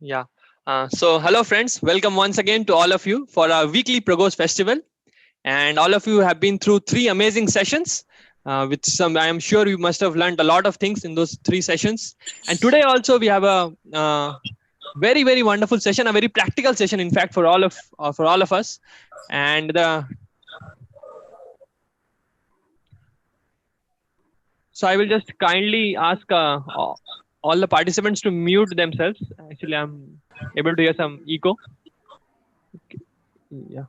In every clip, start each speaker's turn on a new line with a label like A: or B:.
A: Yeah. So hello friends, welcome once again to all of you for our weekly Progos Festival. And all of you have been through three amazing sessions. With some, I am sure you must have learned a lot of things in those three sessions. And today also we have a very wonderful session, a very practical session, in fact, for all of us. And so I will just kindly ask all the participants to mute themselves. Actually, I'm able to hear some echo. Yeah.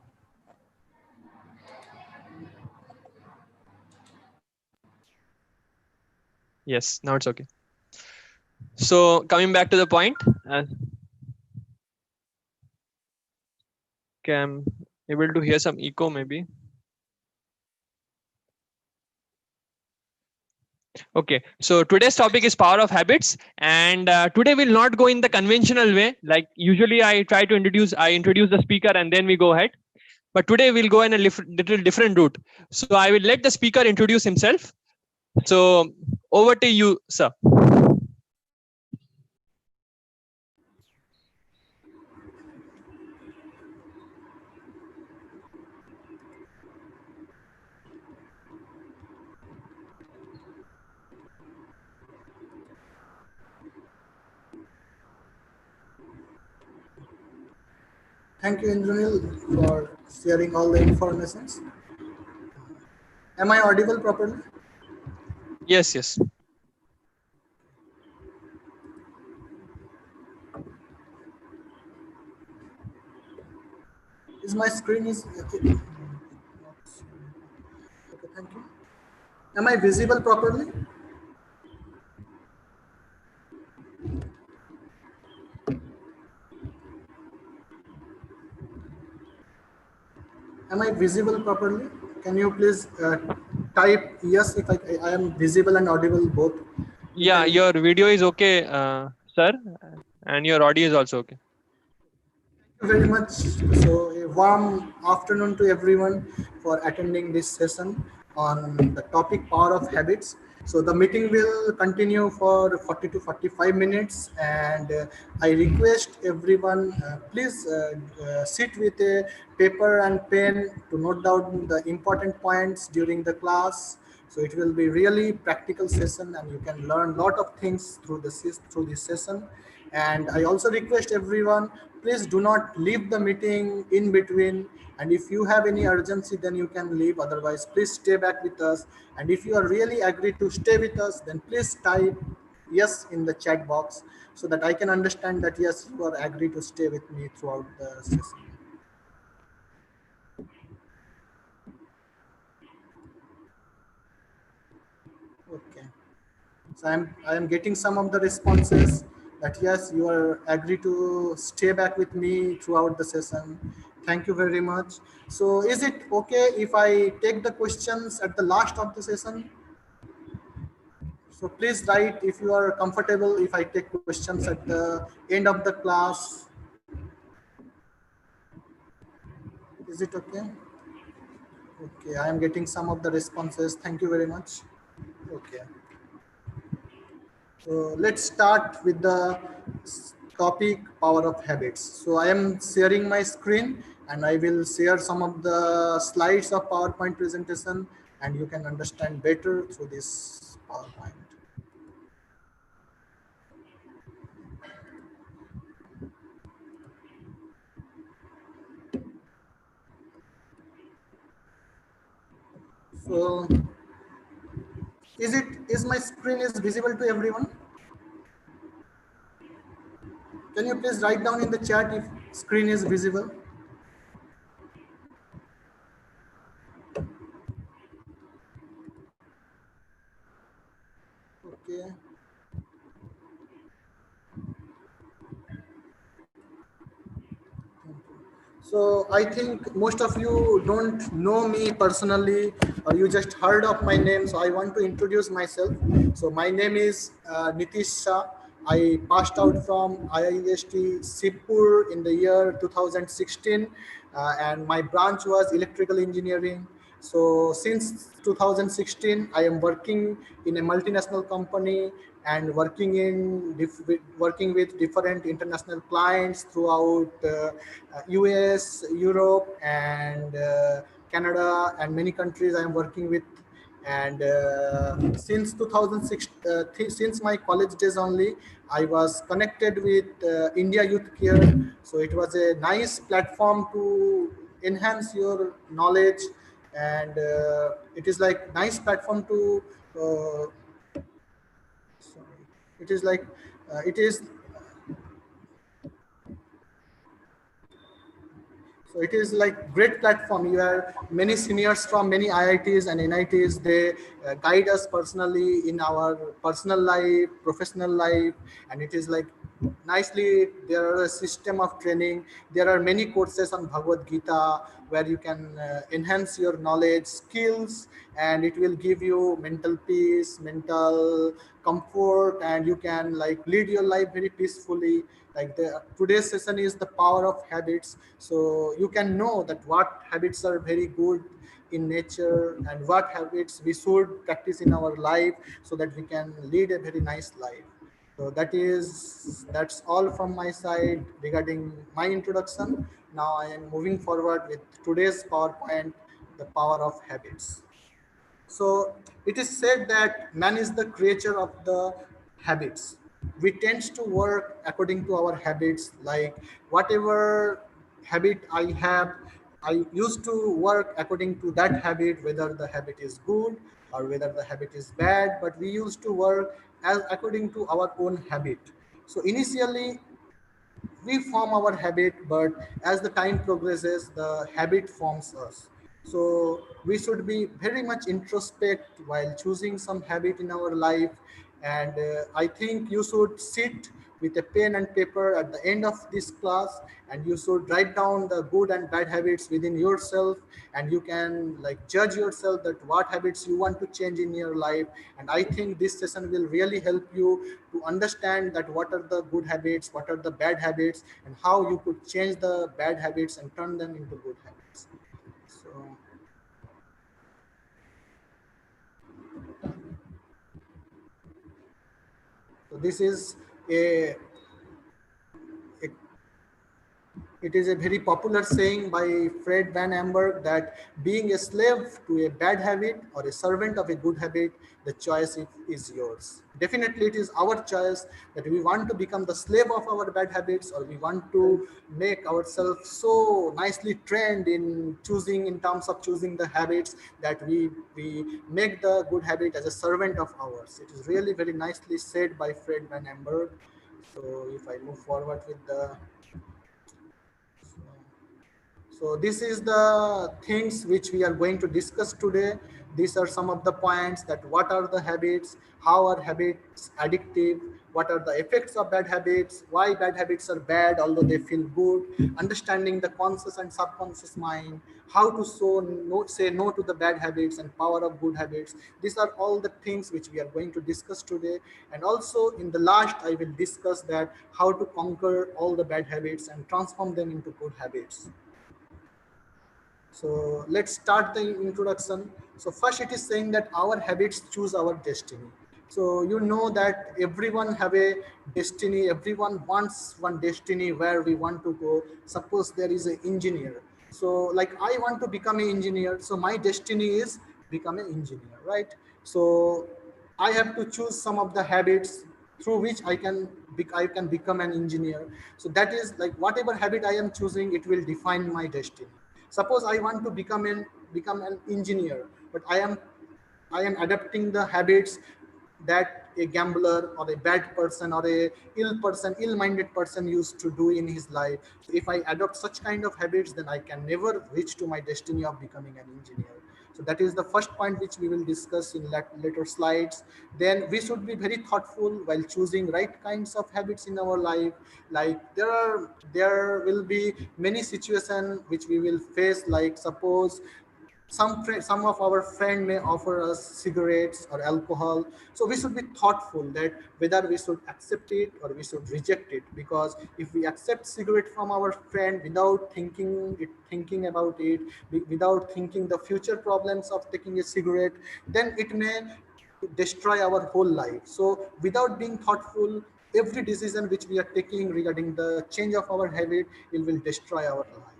A: Yes. Now it's okay. So coming back to the point, I'm able to hear some echo maybe. Okay, so today's topic is power of habits, and today we'll not go in the conventional way. Like usually, I introduce the speaker and then we go ahead. But today we'll go in a little different route. So I will let the speaker introduce himself. So over to you, sir.
B: Thank you, Indranil, for sharing all the informations. Am I audible properly?
A: Yes, yes.
B: Is my screen is okay? Okay, thank you. Am I visible properly? Am I visible properly? Can you please type yes if I am visible and audible both? You
A: Yeah,
B: can.
A: your video is okay, sir, and your audio is also okay.
B: Thank you very much. So, a warm afternoon to everyone for attending this session on the topic power of habits. So, the meeting will continue for 40 to 45 minutes, and I request everyone please sit with a paper and pen to note down the important points during the class. So it will be really practical session, and you can learn lot of things through this session. And I also request everyone, please do not leave the meeting in between. And if you have any urgency, then you can leave. Otherwise, please stay back with us. And if you are really agreed to stay with us, then please type yes in the chat box so that I can understand that yes, you are agreed to stay with me throughout the session. Okay. So I am getting some of the responses that yes, you are agree to stay back with me throughout the session. Thank you very much. So is it okay if I take the questions at the last of the session? So please write if you are comfortable if I take questions at the end of the class. Is it okay? Okay, I am getting some of the responses. Thank you very much. Okay. So let's start with the topic power of habits. So I am sharing my screen and I will share some of the slides of PowerPoint presentation and you can understand better through this PowerPoint. So is my screen is visible to everyone? Can you please write down in the chat if screen is visible? Okay. So I think most of you don't know me personally, or you just heard of my name. So I want to introduce myself. So my name is Nitish Shah. I passed out from IIST Sipur in the year 2016, and my branch was electrical engineering. So since 2016, I am working in a multinational company and working with different international clients throughout US, Europe, and Canada, and many countries I am working with. And since 2006, since my college days only, I was connected with India Youth Care. So it was a nice platform to enhance your knowledge, and it is like nice platform to sorry, it is like it is so it is like great platform. You have many seniors from many IITs and NITs. They guide us personally in our personal life, professional life, and it is like nicely. There are a system of training. There are many courses on Bhagavad-Gita where you can enhance your knowledge, skills, and it will give you mental peace, mental comfort, and you can like lead your life very peacefully. Like the today's session is the power of habits, so you can know that what habits are very good in nature and what habits we should practice in our life so that we can lead a very nice life. So that's all from my side regarding my introduction. Now I am moving forward with today's PowerPoint, the power of habits. So it is said that man is the creature of the habits. We tend to work according to our habits, like whatever habit I have, I used to work according to that habit, whether the habit is good or whether the habit is bad, but we used to work as according to our own habit. So initially we form our habit, but as the time progresses the habit forms us. So we should be very much introspect while choosing some habit in our life. And I think you should sit with a pen and paper at the end of this class, and you should write down the good and bad habits within yourself, and you can like judge yourself that what habits you want to change in your life. And I think this session will really help you to understand that what are the good habits, what are the bad habits, and how you could change the bad habits and turn them into good habits. So this is a, a it is a very popular saying by Fred Van Amberg that being a slave to a bad habit or a servant of a good habit, the choice is yours. Definitely, it is our choice that we want to become the slave of our bad habits, or we want to make ourselves so nicely trained in choosing, in terms of choosing the habits, that we make the good habit as a servant of ours. It is really very nicely said by Fred Van Amberg. So if I move forward with the so this is the things which we are going to discuss today. These are some of the points, that what are the habits, how are habits addictive, what are the effects of bad habits, why bad habits are bad although they feel good, understanding the conscious and subconscious mind, how to say no to the bad habits, and power of good habits. These are all the things which we are going to discuss today. And also in the last, I will discuss that how to conquer all the bad habits and transform them into good habits. So let's start the introduction. So first it is saying that our habits choose our destiny. So you know that everyone have a destiny. Everyone wants one destiny where we want to go. Suppose there is an engineer. So like I want to become an engineer. So my destiny is become an engineer, right? So I have to choose some of the habits through which I can become an engineer. So that is like whatever habit I am choosing, it will define my destiny. Suppose I want to become an engineer, but I am adapting the habits that a gambler or a bad person or a ill-minded person used to do in his life. So if I adopt such kind of habits, then I can never reach to my destiny of becoming an engineer. So that is the first point which we will discuss in later slides. Then we should be very thoughtful while choosing right kinds of habits in our life. Like there will be many situations which we will face. Like suppose Some of our friend may offer us cigarettes or alcohol, so we should be thoughtful that whether we should accept it or we should reject it, because if we accept cigarette from our friend without thinking about it, without thinking the future problems of taking a cigarette, then it may destroy our whole life. So without being thoughtful, every decision which we are taking regarding the change of our habit, it will destroy our life.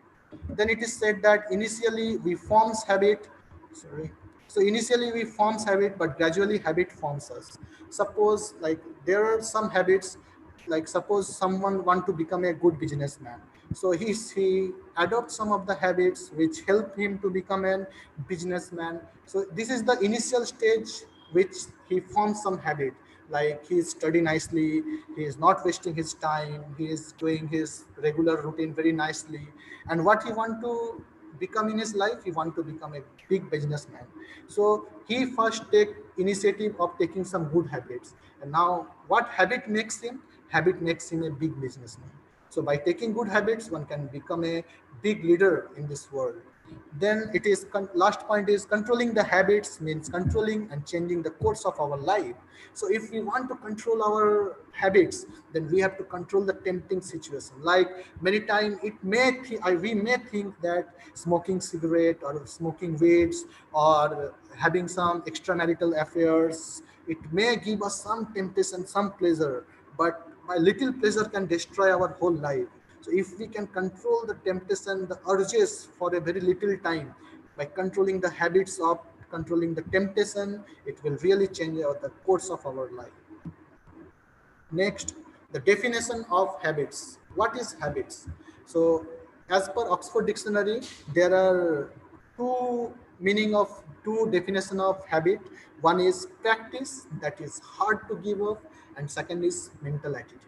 B: Then it is said that initially we forms habit, sorry. So initially we forms habit, but gradually habit forms us. Suppose like there are some habits, like suppose someone want to become a good businessman, so he adopts some of the habits which help him to become a businessman. So this is the initial stage which he forms some habit, like he study nicely, he is not wasting his time, he is doing his regular routine very nicely. And what he want to become in his life, he want to become a big businessman. So he first take initiative of taking some good habits, and now what habit makes him a big businessman. So by taking good habits, one can become a big leader in this world. Then it is last point is controlling the habits, means controlling and changing the course of our life. So if we want to control our habits, then we have to control the tempting situation. Like many times we may think that smoking cigarette or smoking weeds or having some extramarital affairs, it may give us some temptation, some pleasure, but my little pleasure can destroy our whole life. So if we can control the temptation, the urges for a very little time, by controlling the habits of controlling the temptation, it will really change the course of our life. Next, the definition of habits. What is habits? So, as per Oxford Dictionary, there are two definition of habit. One is practice, that is hard to give up, and second is mental attitude.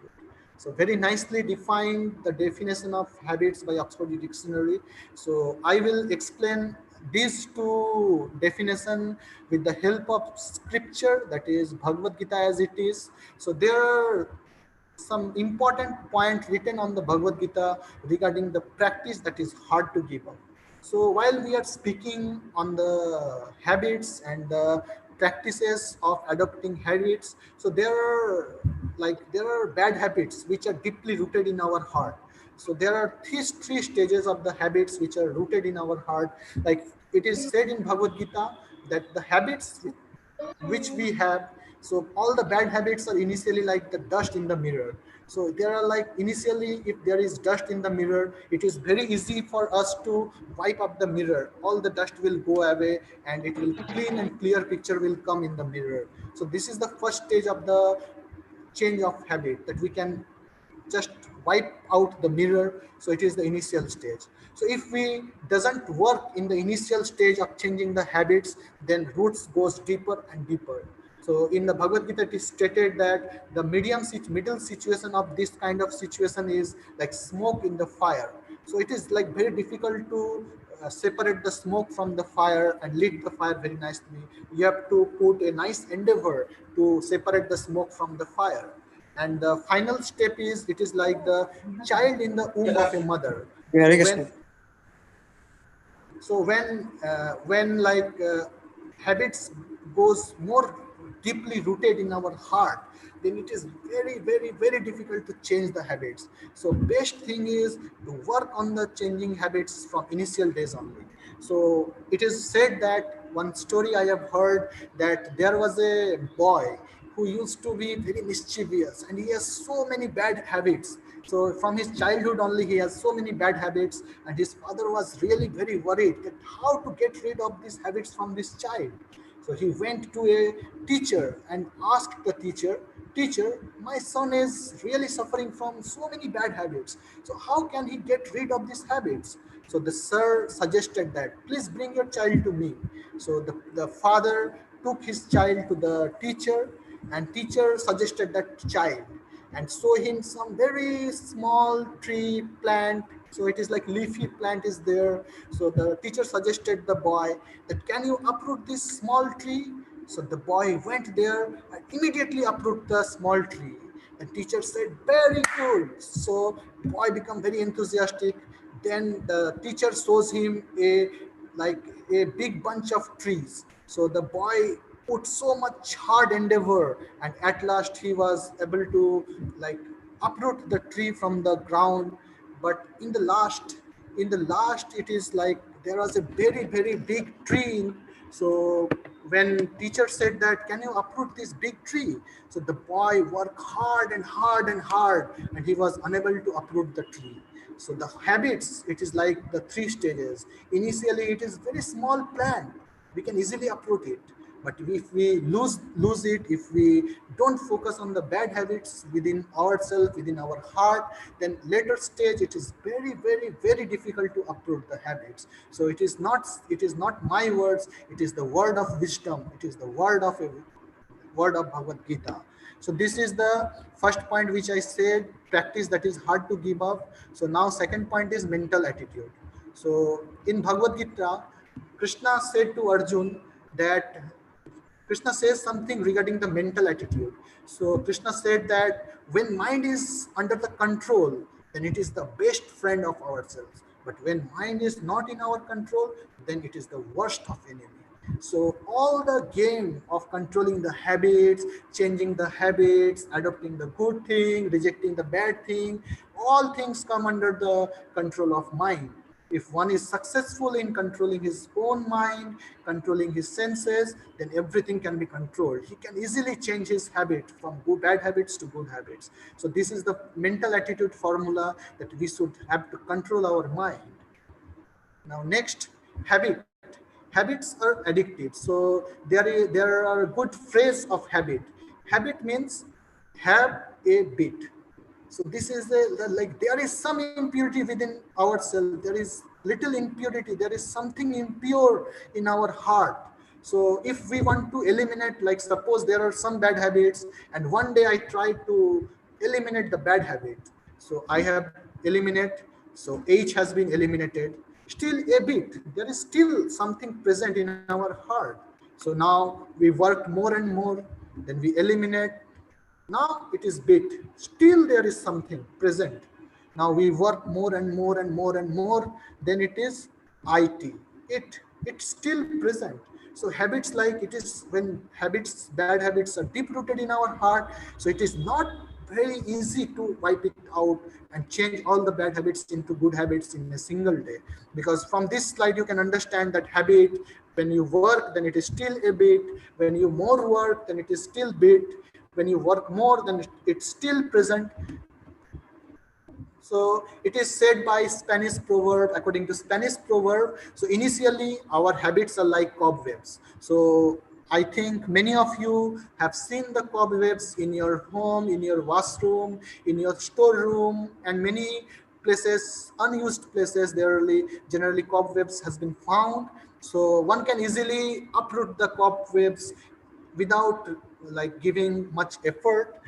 B: So very nicely defined the definition of habits by Oxford Dictionary. So I will explain these two definition with the help of scripture, that is Bhagavad-Gita as it is. So there are some important point written on the Bhagavad-Gita regarding the practice that is hard to give up. So while we are speaking on the habits and the practices of adopting habits, so there are bad habits which are deeply rooted in our heart. So there are three stages of the habits which are rooted in our heart. Like it is said in Bhagavad Gita that the habits which we have, so all the bad habits are initially like the dust in the mirror. So there are like initially, if there is dust in the mirror, it is very easy for us to wipe up the mirror, all the dust will go away and it will clean and clear picture will come in the mirror. So this is the first stage of the change of habit, that we can just wipe out the mirror. So it is the initial stage. So if we doesn't work in the initial stage of changing the habits, then roots goes deeper and deeper. So in the Bhagavad Gita it is stated that the middle situation of this kind of situation is like smoke in the fire. So it is like very difficult to separate the smoke from the fire and lit the fire very nicely. You have to put a nice endeavor to separate the smoke from the fire. And the final step is, it is like the child in the womb of a mother.
C: Hare
B: So
C: Krishna.
B: when habits goes more deeply rooted in our heart, then it is very very very difficult to change the habits. So best thing is to work on the changing habits from initial days only. So it is said that one story I have heard, that there was a boy who used to be very mischievous and he has so many bad habits. So from his childhood only he has so many bad habits, and his father was really very worried that how to get rid of these habits from this child. So he went to a teacher and asked the teacher, "Teacher, my son is really suffering from so many bad habits. So how can he get rid of these habits?" So the sir suggested that, "Please bring your child to me." So the father took his child to the teacher, and teacher suggested that child and show him some very small tree plant. So it is like leafy plant is there. So the teacher suggested the boy that, "Can you uproot this small tree?" So the boy went there and immediately uproot the small tree. The teacher said, "Very good." So boy become very enthusiastic. Then the teacher shows him a like a big bunch of trees. So the boy put so much hard endeavor, and at last he was able to like uproot the tree from the ground. But in the last it is like there was a very very big tree. So when teacher said that, can you uproot this big tree? So the boy worked hard and hard and hard, and he was unable to uproot the tree. So the habits, it is like the three stages. Initially it is very small plant, we can easily uproot it. But if we lose it, if we don't focus on the bad habits within ourselves, within our heart, then later stage it is very very very difficult to uproot the habits. So it is not my words, it is the word of wisdom, it is the word of Bhagavad-Gita. So this is the first point which I said, practice that is hard to give up. So now second point is mental attitude. So in Bhagavad-Gita, Krishna said to Arjun that Krishna says something regarding the mental attitude. So Krishna said that when mind is under the control, then it is the best friend of ourselves. But when mind is not in our control, then it is the worst of enemy. So all the game of controlling the habits, changing the habits, adopting the good thing, rejecting the bad thing, all things come under the control of mind. If one is successful in controlling his own mind, controlling his senses, then everything can be controlled. He can easily change his habit from bad habits to good habits. So this is the mental attitude formula that we should have to control our mind. Now next, habit. Habits are addictive. So there are a good phrase of habit. Habit means have a bit. So this is like there is some impurity within ourselves. There is little impurity. There is something impure in our heart. So if we want to eliminate, like suppose there are some bad habits, and one day I try to eliminate the bad habit. So I have eliminate. So H has been eliminated. Still a bit. There is still something present in our heart. So now we work more and more. Then we eliminate. Now it is bit. Still there is something present. Now we work more and more and more and more. Then it is IT. It's still present. So habits, like it is when habits, bad habits are deep rooted in our heart. So it is not very easy to wipe it out and change all the bad habits into good habits in a single day. Because from this slide you can understand that habit, when you work, then it is still a bit. When you more work, then it is still bit. When you work more, then it's still present. So it is said by Spanish proverb, according to Spanish proverb. So initially our habits are like cobwebs. So I think many of you have seen the cobwebs in your home, in your washroom, in your storeroom, and many places, unused places, generally cobwebs has been found. So one can easily uproot the cobwebs without like giving much effort.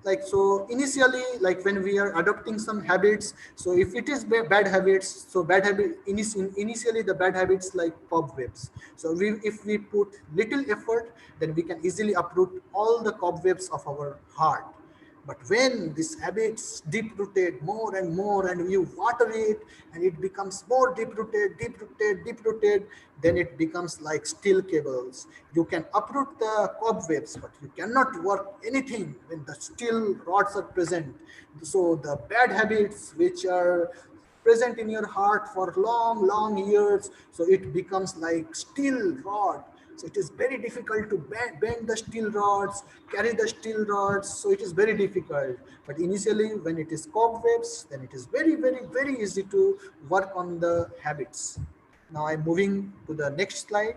B: Like so initially, like when we are adopting some habits, so if it is bad habits, so bad habit initially the bad habits like cobwebs. So if we put little effort, then we can easily uproot all the cobwebs of our heart. But when this habits deep rooted more and more, and you water it, and it becomes more deep rooted, deep rooted, deep rooted, then it becomes like steel cables. You can uproot the cobwebs, but you cannot work anything when the steel rods are present. So the bad habits which are present in your heart for long, long years, so it becomes like steel rod. So it is very difficult to bend the steel rods, carry the steel rods. So it is very difficult. But initially, when it is cobwebs, then it is very, very, very easy to work on the habits. Now I'm moving to the next slide.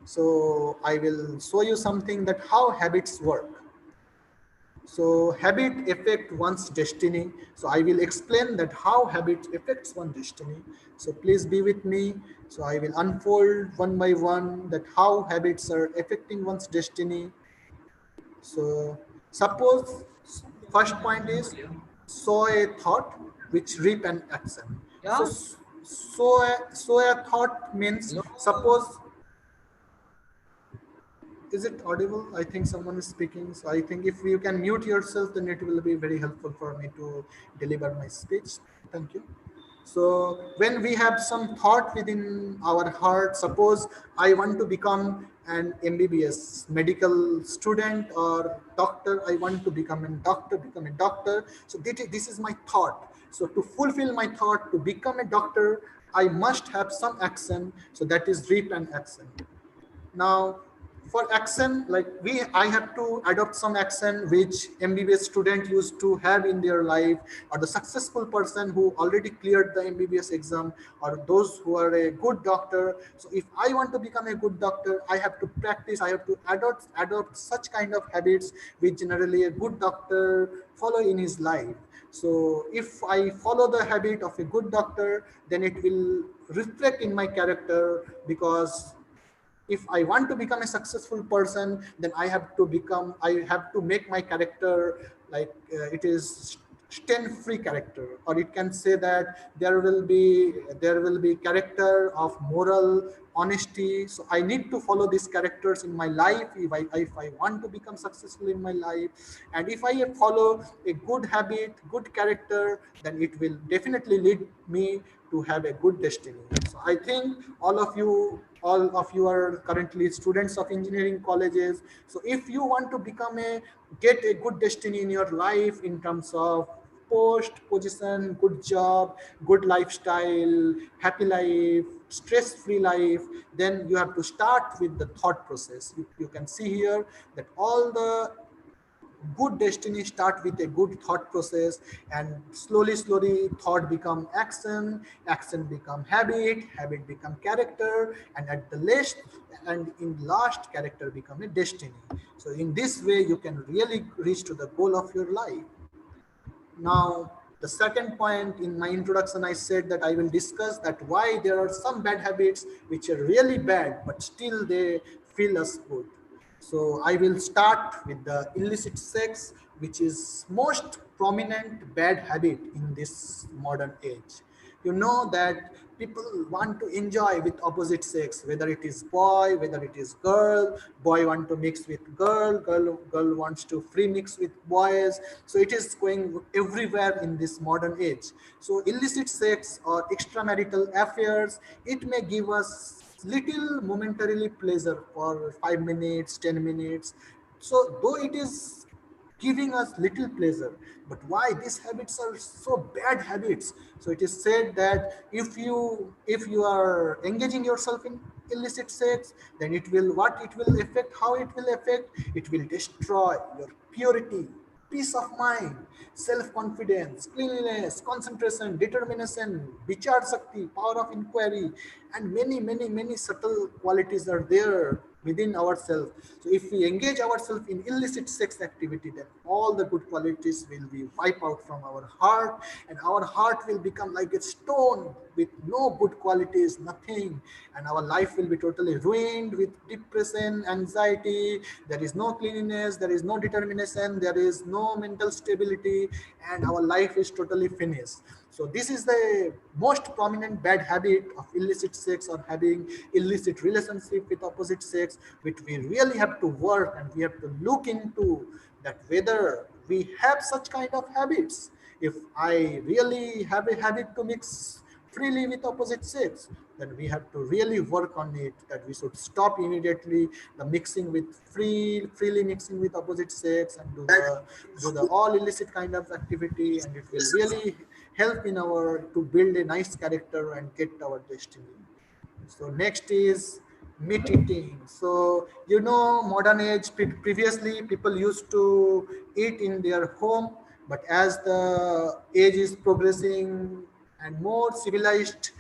B: So I will show you something that how habits work. So habit affect one's destiny. So I will explain that how habit affects one's destiny. So please be with me. So I will unfold one by one that how habits are affecting one's destiny. So suppose first point is sow a thought which reap an action. So sow a thought means suppose, is it audible? I think someone is speaking. So I think if you can mute yourself, then it will be very helpful for me to deliver my speech. Thank you. So when we have some thought within our heart, suppose I want to become an MBBS medical student or doctor, I want to become a doctor, So this is my thought. So to fulfill my thought, to become a doctor, I must have some action. So that is reap and action. Now, for action, like I have to adopt some action which MBBS student used to have in their life, or the successful person who already cleared the MBBS exam, or those who are a good doctor. So if I want to become a good doctor, I have to practice, I have to adopt such kind of habits which generally a good doctor follow in his life. So if I follow the habit of a good doctor, then it will reflect in my character, because if I want to become a successful person, then I have to make my character like it is stain free character, or it can say that there will be character of moral honesty. So I need to follow these characters in my life if I want to become successful in my life. And if I follow a good habit, good character, then it will definitely lead me to have a good destiny. So I think all of you are currently students of engineering colleges. So if you want to get a good destiny in your life in terms of post position, good job, good lifestyle, happy life, stress free life, then you have to start with the thought process. You can see here that all the good destiny start with a good thought process, and slowly thought become action, action become habit, habit become character, and at the last and in last, character become a destiny. So in this way you can really reach to the goal of your life. Now, the second point in my introduction, I said that I will discuss that why there are some bad habits which are really bad, but still they feel us good. So I will start with the illicit sex, which is most prominent bad habit in this modern age. You know that people want to enjoy with opposite sex, whether it is boy, whether it is girl. Boy want to mix with girl wants to free mix with boys. So it is going everywhere in this modern age. So illicit sex or extramarital affairs, it may give us little momentarily pleasure for 5 minutes, 10 minutes. So though it is giving us little pleasure, but why these habits are so bad habits? So it is said that if you are engaging yourself in illicit sex, then it will affect, how it will affect, it will destroy your purity, peace of mind, self-confidence, cleanliness, concentration, determination, vichar shakti, power of inquiry, and many subtle qualities are there within ourselves. So if we engage ourselves in illicit sex activity, then all the good qualities will be wiped out from our heart, and our heart will become like a stone with no good qualities, nothing, and our life will be totally ruined with depression, anxiety. There is no cleanliness, there is no determination, there is no mental stability, and our life is totally finished. So this is the most prominent bad habit of illicit sex, or having illicit relationship with opposite sex, which we really have to work, and we have to look into that whether we have such kind of habits. If I really have a habit to mix freely with opposite sex, then we have to really work on it, that we should stop immediately the mixing with freely mixing with opposite sex, and do the all illicit kind of activity, and it will really help in our to build a nice character and get our destiny. So next is meat eating. So modern age, previously people used to eat in their home, but as the age is progressing and more civilized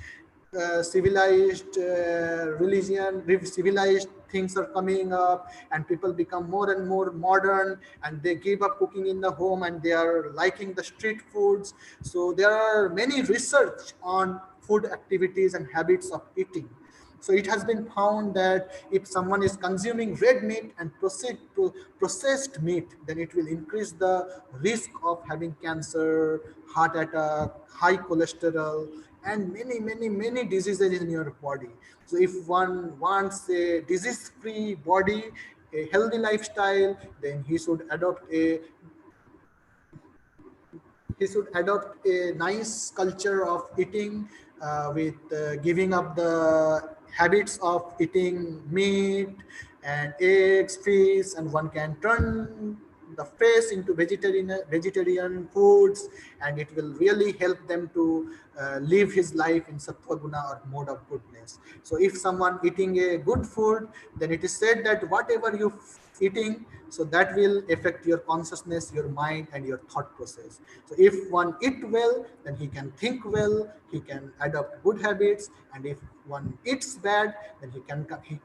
B: things are coming up, and people become more and more modern, and they give up cooking in the home, and they are liking the street foods. So there are many research on food activities and habits of eating. So it has been found that if someone is consuming red meat and processed meat, then it will increase the risk of having cancer, heart attack, high cholesterol, and many diseases in your body. So if one wants a disease-free body, a healthy lifestyle, then he should adopt a he should adopt a nice culture of eating with giving up the habits of eating meat and eggs, fish, and one can turn the fish into vegetarian foods, and it will really help them to live his life in sattva guna or mode of goodness. So if someone eating a good food, then it is said that whatever you eating, so that will affect your consciousness, your mind, and your thought process. So if one eat well, then he can think well, he can adopt good habits, and if one eats bad, then he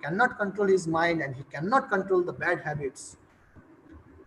B: cannot control his mind and he cannot control the bad habits.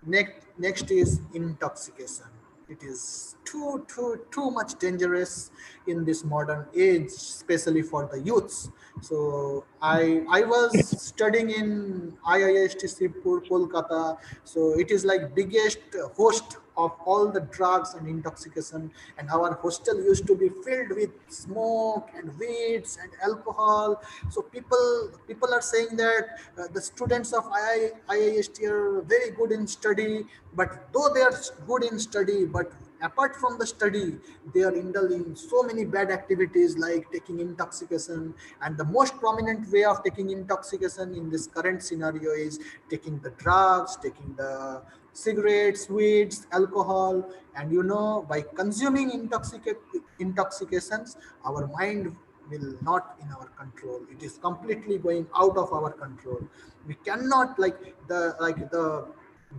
B: Next is intoxication. It is too much dangerous in this modern age, especially for the youths. So I was studying in IIST Sipur, Kolkata. So it is like biggest host of all the drugs and intoxication, and our hostel used to be filled with smoke and weeds and alcohol. So people are saying that the students of IIST are very good in study, but though they are good in study, but apart from the study, they are indulging in so many bad activities like taking intoxication. And the most prominent way of taking intoxication in this current scenario is taking the drugs, taking the cigarettes, weeds, alcohol. And by consuming intoxications, our mind will not in our control. It is completely going out of our control. We cannot, like the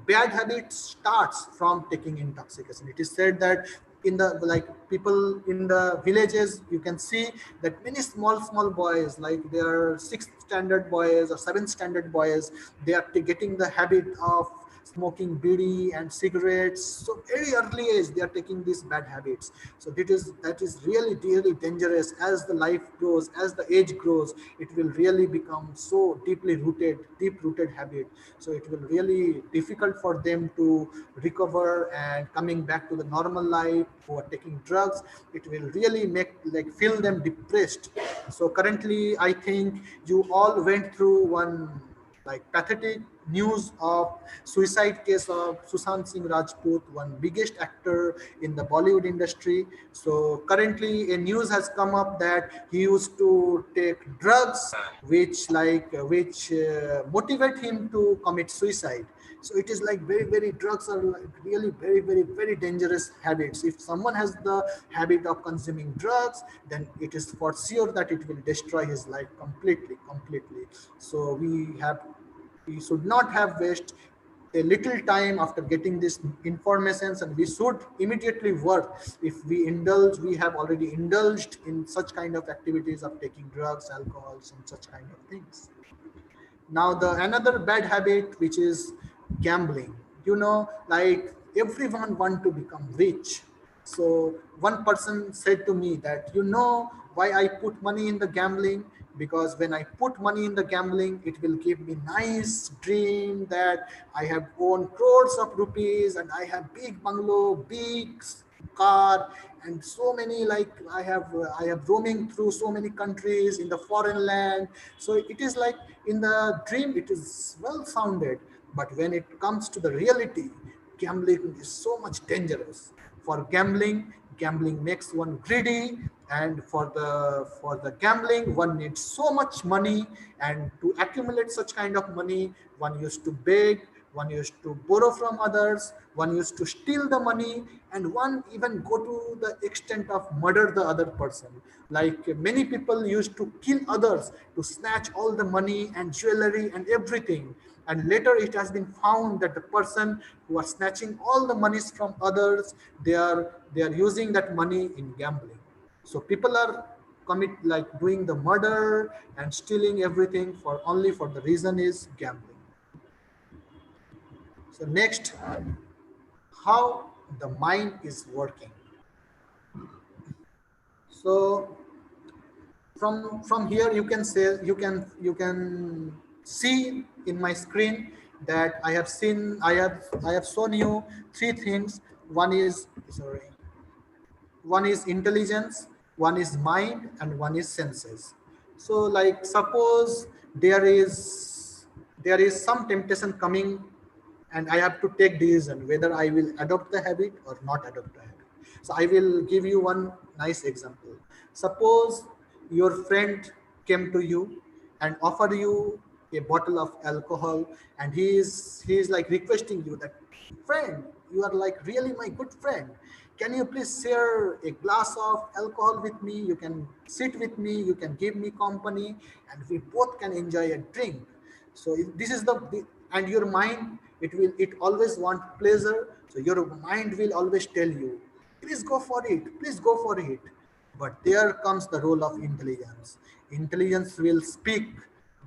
B: bad habit starts from taking intoxication. It is said that in the, like, people in the villages, you can see that many small boys, like they are sixth standard boys or seventh standard boys, they are getting the habit of smoking bidi and cigarettes. So very early age they are taking these bad habits. So that is really dangerous. As the life grows, as the age grows, it will really become so deep rooted habit. So it will really difficult for them to recover and coming back to the normal life. Who are taking drugs, it will really make, like, feel them depressed. So currently I think you all went through one, like, pathetic news of suicide case of Sushant Singh Rajput, one biggest actor in the Bollywood industry. So currently a news has come up that he used to take drugs which motivate him to commit suicide. So it is like very drugs are like really very dangerous habits. If someone has the habit of consuming drugs, then it is for sure that it will destroy his life completely. So we should not have waste a little time after getting this informations, and we should immediately work. If we have already indulged in such kind of activities of taking drugs, alcohols, and such kind of things. Now the another bad habit, which is gambling. Like, everyone want to become rich. So one person said to me that, why I put money in the gambling? Because when I put money in the gambling, it will give me nice dream that I have won crores of rupees and I have big bungalow, big car, and so many, like, I have roaming through so many countries in the foreign land. So it is like, in the dream it is well founded, but when it comes to the reality, gambling is so much dangerous. For gambling makes one greedy, and for the gambling one needs so much money. And to accumulate such kind of money, one used to beg, one used to borrow from others, one used to steal the money, and one even go to the extent of murder the other person. Like, many people used to kill others to snatch all the money and jewelry and everything. And later it has been found that the person who are snatching all the monies from others, they are using that money in gambling. So people are commit, like, doing the murder and stealing everything for only for the reason is gambling. So next, how the mind is working. So from here you can see in my screen that I have shown you three things. One is intelligence, one is mind, and one is senses. So, like, suppose there is some temptation coming, and I have to take decision whether I will adopt the habit or not adopt the habit. So I will give you one nice example. Suppose your friend came to you and offered you a bottle of alcohol, and he is like requesting you that, friend, you are like really my good friend, can you please share a glass of alcohol with me, you can sit with me, you can give me company, and we both can enjoy a drink. So this is and your mind, it always want pleasure, so your mind will always tell you, please go for it, please go for it. But there comes the role of intelligence. Intelligence will speak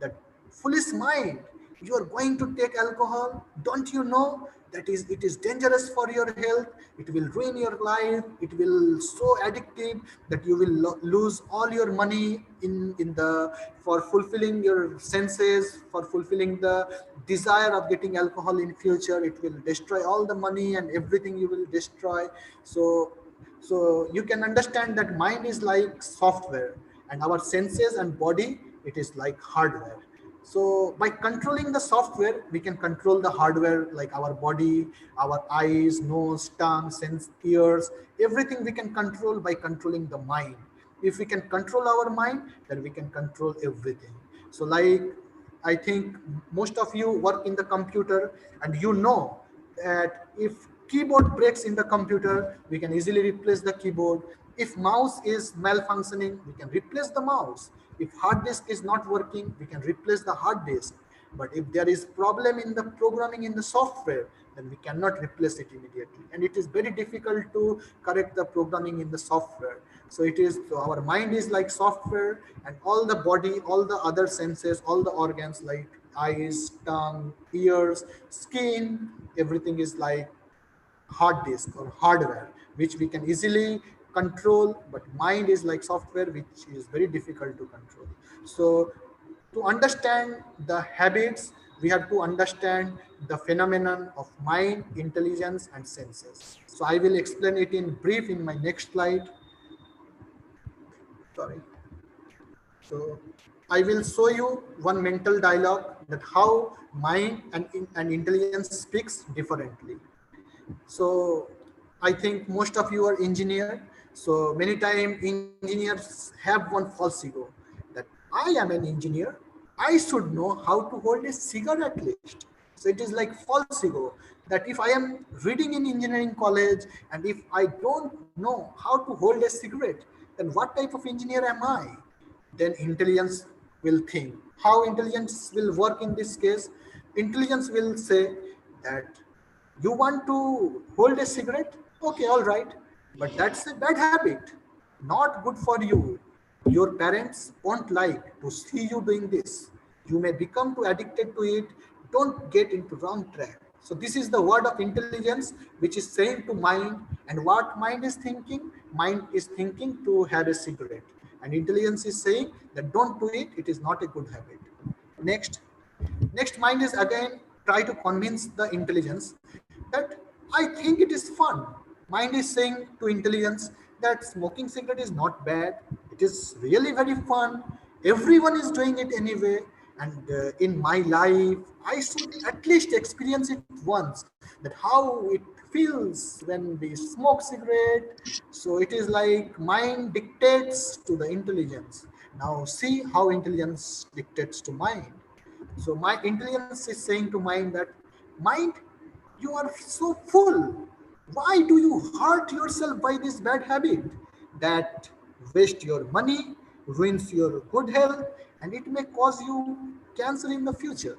B: that, foolish mind, you are going to take alcohol, don't you know that is it is dangerous for your health, it will ruin your life, it will so addictive that you will lose all your money in the for fulfilling your senses, for fulfilling the desire of getting alcohol in future, it will destroy all the money and everything you will destroy. So you can understand that mind is like software, and our senses and body, it is like hardware. So by controlling the software, we can control the hardware, like our body, our eyes, nose, tongue, sense, ears, everything we can control by controlling the mind. If we can control our mind, then we can control everything. So like, I think most of you work in the computer, and you know that if keyboard breaks in the computer, we can easily replace the keyboard. If mouse is malfunctioning, we can replace the mouse. If hard disk is not working, we can replace the hard disk. But if there is problem in the programming in the software, then we cannot replace it immediately. And it is very difficult to correct the programming in the software. So it is, so our mind is like software, and all the body, all the other senses, all the organs like eyes, tongue, ears, skin, everything is like hard disk or hardware, which we can easily control, but mind is like software, which is very difficult to control. So to understand the habits, we have to understand the phenomenon of mind, intelligence, and senses. So I will explain it in brief in my next slide. Sorry. So I will show you one mental dialogue that how mind and intelligence speaks differently. So I think most of you are engineer. So many times engineers have one false ego that I am an engineer. I should know how to hold a cigarette at least. So it is like false ego that if I am reading in engineering college and if I don't know how to hold a cigarette, then what type of engineer am I? Then intelligence will think. How intelligence will work in this case? Intelligence will say that you want to hold a cigarette? Okay, all right. But that's a bad habit. Not good for you. Your parents won't like to see you doing this. You may become too addicted to it. Don't get into wrong track. So this is the word of intelligence which is saying to mind. And what mind is thinking? Mind is thinking to have a cigarette. And intelligence is saying that don't do it. It is not a good habit. Next. Next, mind is again try to convince the intelligence that I think it is fun. Mind is saying to intelligence that smoking cigarette is not bad. It is really very fun. Everyone is doing it anyway. And in my life, I should at least experience it once. That how it feels when we smoke cigarette. So it is like mind dictates to the intelligence. Now see how intelligence dictates to mind. So my intelligence is saying to mind that, mind, you are so full. Why do you hurt yourself by this bad habit that waste your money, ruins your good health, and it may cause you cancer in the future?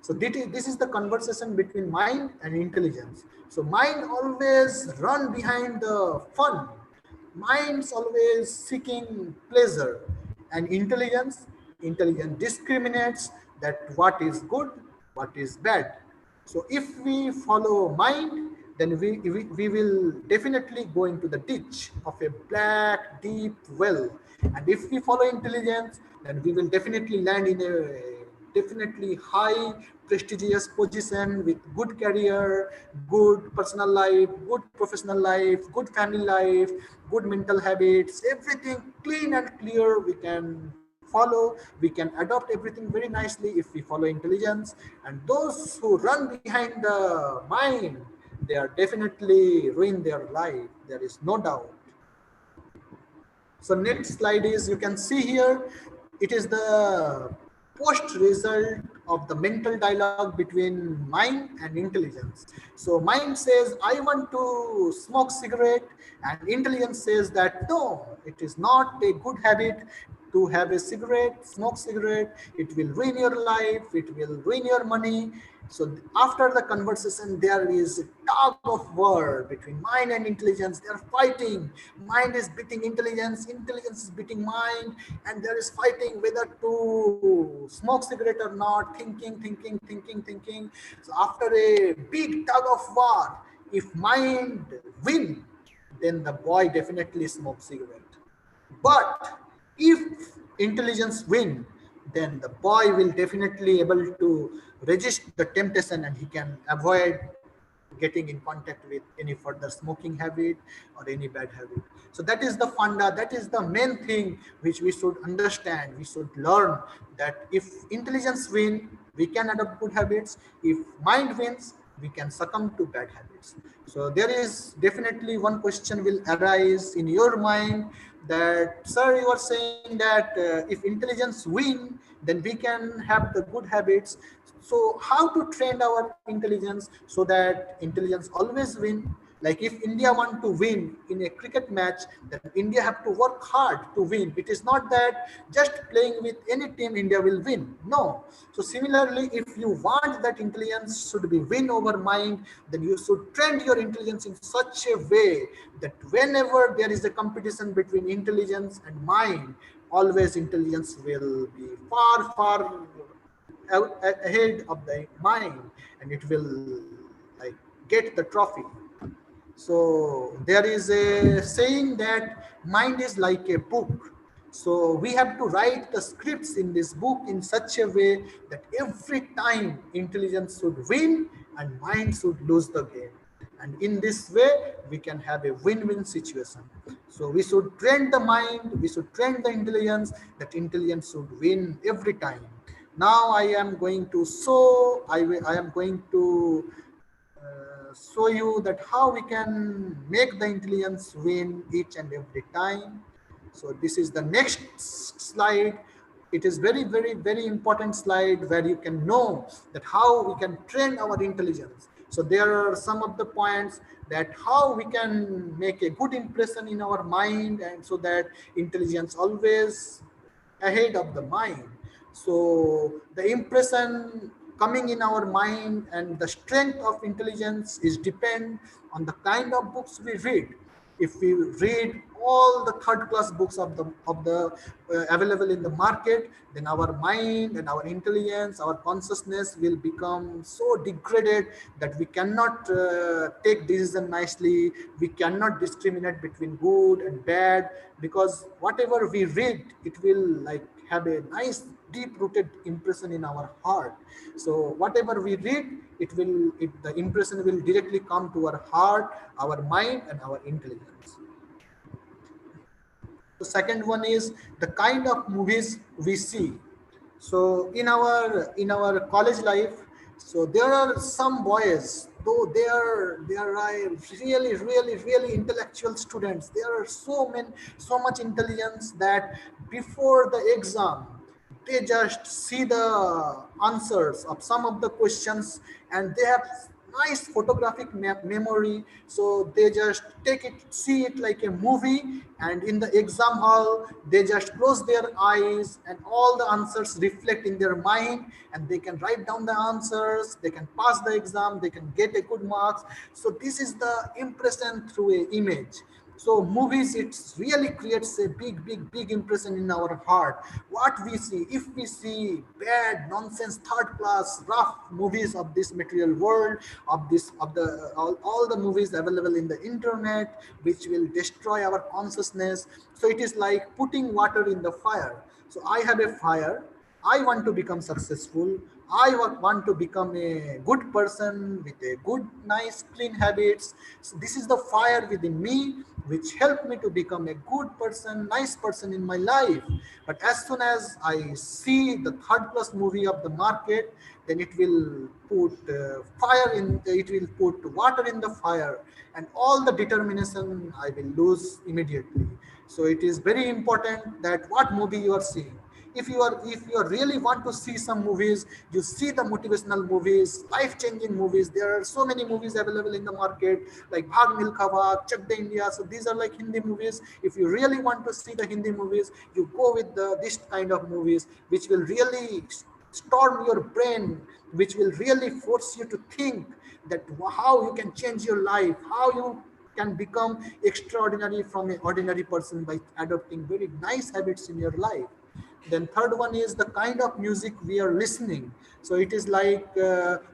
B: So this is the conversation between mind and intelligence. So mind always run behind the fun. Mind's always seeking pleasure, and intelligence discriminates that what is good, what is bad. So if we follow mind, then we will definitely go into the ditch of a black deep well. And if we follow intelligence, then we will definitely land in a definitely high prestigious position with good career, good personal life, good professional life, good family life, good mental habits, everything clean and clear we can follow. We can adopt everything very nicely if we follow intelligence. And those who run behind the mind, they are definitely ruin their life. There is no doubt. So next slide is, you can see here, it is the post result of the mental dialogue between mind and intelligence. So mind says, I want to smoke cigarette, and intelligence says that no, it is not a good habit to have a cigarette, smoke cigarette. It will ruin your life, it will ruin your money. So after the conversation, there is a tug of war between mind and intelligence. They are fighting. Mind is beating intelligence, intelligence is beating mind, and there is fighting whether to smoke cigarette or not. Thinking. So after a big tug of war, if mind win, then the boy definitely smokes cigarette. But if intelligence win, then the boy will definitely able to resist the temptation, and he can avoid getting in contact with any further smoking habit or any bad habit. So that is the funda, that is the main thing which we should understand, we should learn, that if intelligence win, we can adopt good habits. If mind wins, we can succumb to bad habits. So there is definitely one question will arise in your mind, that sir, you are saying that if intelligence win, then we can have the good habits. So how to train our intelligence so that intelligence always win? Like if India want to win in a cricket match, then India have to work hard to win. It is not that just playing with any team India will win. No. So similarly, if you want that intelligence should be win over mind, then you should train your intelligence in such a way that whenever there is a competition between intelligence and mind, always intelligence will be far ahead of the mind, and it will like get the trophy. So there is a saying that mind is like a book. So we have to write the scripts in this book in such a way that every time intelligence should win and mind should lose the game. And in this way, we can have a win-win situation. So we should train the mind, we should train the intelligence, that intelligence should win every time. Now I am going to show, I am going to show you that how we can make the intelligence win each and every time. So this is the next slide. It is very important slide where you can know that how we can train our intelligence. So there are some of the points that how we can make a good impression in our mind, and so that intelligence always ahead of the mind. So the impression coming in our mind and the strength of intelligence is depend on the kind of books we read. If we read all the third class books of the available in the market, then our mind and our intelligence, our consciousness will become so degraded that we cannot take decision nicely, we cannot discriminate between good and bad, because whatever we read, it will like have a nice deep rooted impression in our heart. So whatever we read, the impression will directly come to our heart, our mind, and our intelligence. The second one is the kind of movies we see. So in our college life, so there are some boys, though they are really intellectual students. There are so much intelligence that before the exam they just see the answers of some of the questions, and they have nice photographic memory. So they just take it, see it like a movie, and in the exam hall they just close their eyes and all the answers reflect in their mind, and they can write down the answers, they can pass the exam, they can get a good marks. So this is the impression through a image. So movies, it really creates a big impression in our heart. What we see, if we see bad nonsense third class rough movies of this material world, all the movies available in the internet, which will destroy our consciousness. So it is like putting water in the fire. So I have a fire, I want to become successful, want to become a good person with a good, nice, clean habits. So this is the fire within me which helped me to become a good person, nice person in my life. But as soon as I see the third plus movie of the market, then it will put fire in, it will put water in the fire, and all the determination I will lose immediately. So it is very important that what movie you are seeing. If you are really want to see some movies, you see the motivational movies, life changing movies. There are so many movies available in the market, like Bhag Milkha Bhag, Chak De India. So these are like Hindi movies. If you really want to see the Hindi movies, you go with this kind of movies, which will really storm your brain, which will really force you to think that how you can change your life, how you can become extraordinary from an ordinary person by adopting very nice habits in your life. Then third one is the kind of music we are listening. So it is like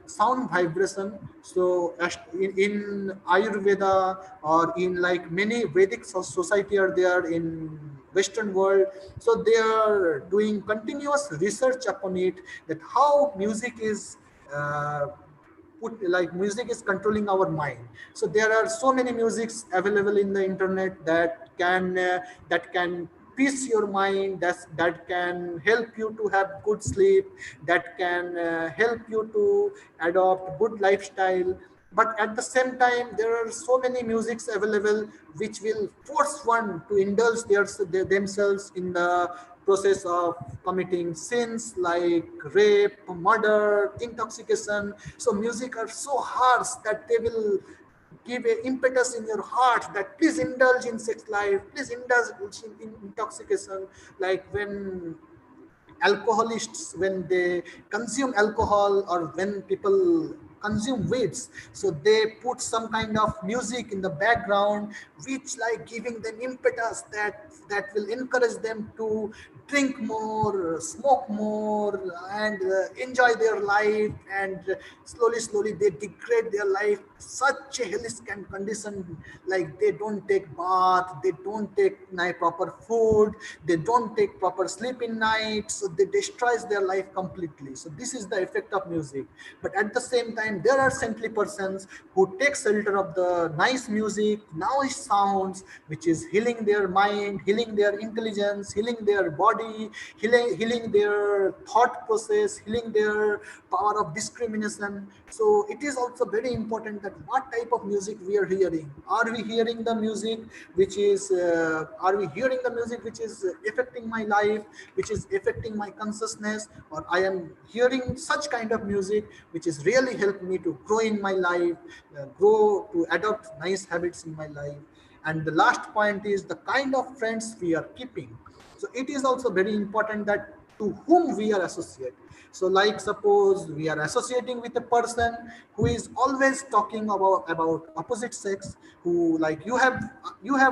B: sound vibration. So in Ayurveda, or in like many Vedic society are there in Western world, so they are doing continuous research upon it, that how music is uh, like music is controlling our mind. So there are so many musics available in the internet that can peace your mind, that can help you to have good sleep, that can help you to adopt good lifestyle. But at the same time, there are so many musics available which will force one to indulge themselves in the process of committing sins like rape, murder, intoxication. So music are so harsh that they will give a impetus in your heart that please indulge in sex life, please indulge in intoxication. Like when alcoholists, when they consume alcohol, or when people consume weeds, so they put some kind of music in the background which like giving them impetus that will encourage them to drink more, smoke more, and enjoy their life. And slowly they degrade their life such a hellish condition. Like they don't take bath, they don't take proper food, they don't take proper sleep in night, so they destroys their life completely. So this is the effect of music. But at the same time, there are saintly persons who take shelter of the nice music, nice sounds, which is healing their mind, healing their intelligence, healing their body, healing their thought process, healing their power of discrimination. So it is also very important that what type of music we are hearing. Are we hearing the music which is are we hearing the music which is affecting my life, which is affecting my consciousness, or I am hearing such kind of music which is really help me to grow in my life, grow to adopt nice habits in my life. And the last point is the kind of friends we are keeping. So it is also very important that to whom we are associate. So like suppose we are associating with a person who is always talking about opposite sex, who like you have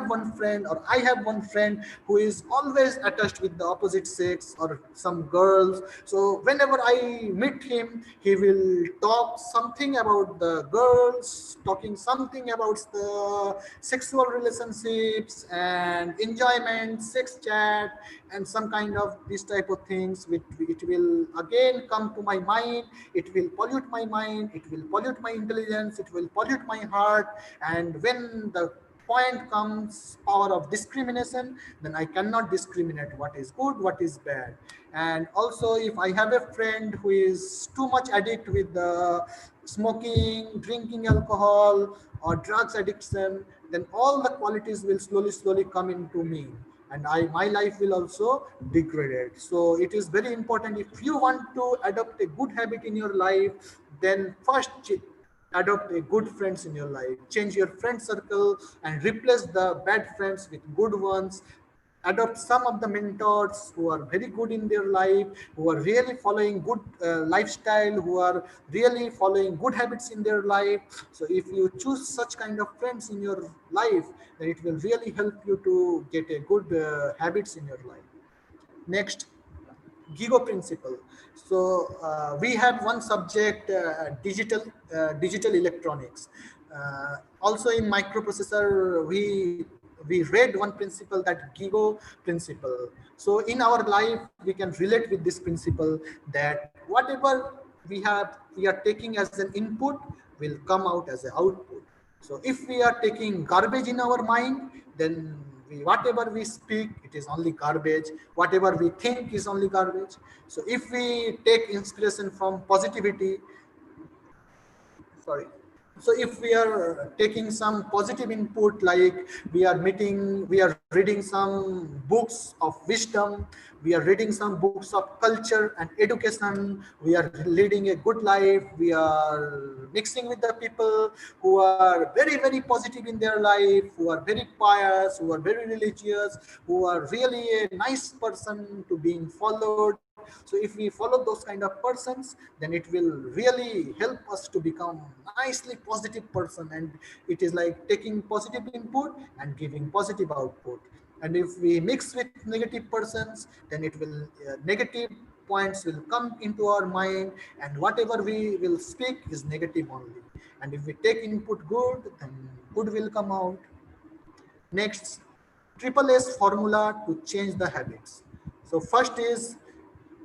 B: one friend, or I have one friend who is always attached with the opposite sex or some girls. So whenever I meet him, he will talk something about the girls, talking something about the sexual relationships and enjoyment, sex chat, and some kind of this type of things, which it will again come to my mind. It will pollute my mind, it will pollute my intelligence, it will pollute my heart. And when the point comes power of discrimination, then I cannot discriminate what is good, what is bad. And also, if I have a friend who is too much addict with the smoking, drinking alcohol, or drugs addiction, then all the qualities will slowly come into me, and my life will also degrade. So it is very important, if you want to adopt a good habit in your life, then first adopt a good friends in your life, change your friend circle and replace the bad friends with good ones. Adopt some of the mentors who are very good in their life, who are really following good lifestyle, who are really following good habits in their life. So if you choose such kind of friends in your life, then it will really help you to get a good habits in your life. Next, Gigo Principle. So we have one subject, digital electronics. Also in microprocessor, we read one principle, that Gigo Principle. So in our life, we can relate with this principle, that whatever we are taking as an input will come out as an output. So if we are taking garbage in our mind, then whatever we speak, it is only garbage. Whatever we think is only garbage. So if we take inspiration from positivity, sorry, so if we are taking some positive input, like we are reading some books of wisdom, we are reading some books of culture and education, we are leading a good life, we are mixing with the people who are very very positive in their life, who are very pious, who are very religious, who are really a nice person to being followed. So if we follow those kind of persons, then it will really help us to become nicely positive person, and it is like taking positive input and giving positive output. And if we mix with negative persons, then it will negative points will come into our mind, and whatever we will speak is negative only. And if we take input good, then good will come out. Next, triple S formula to change the habits. So first is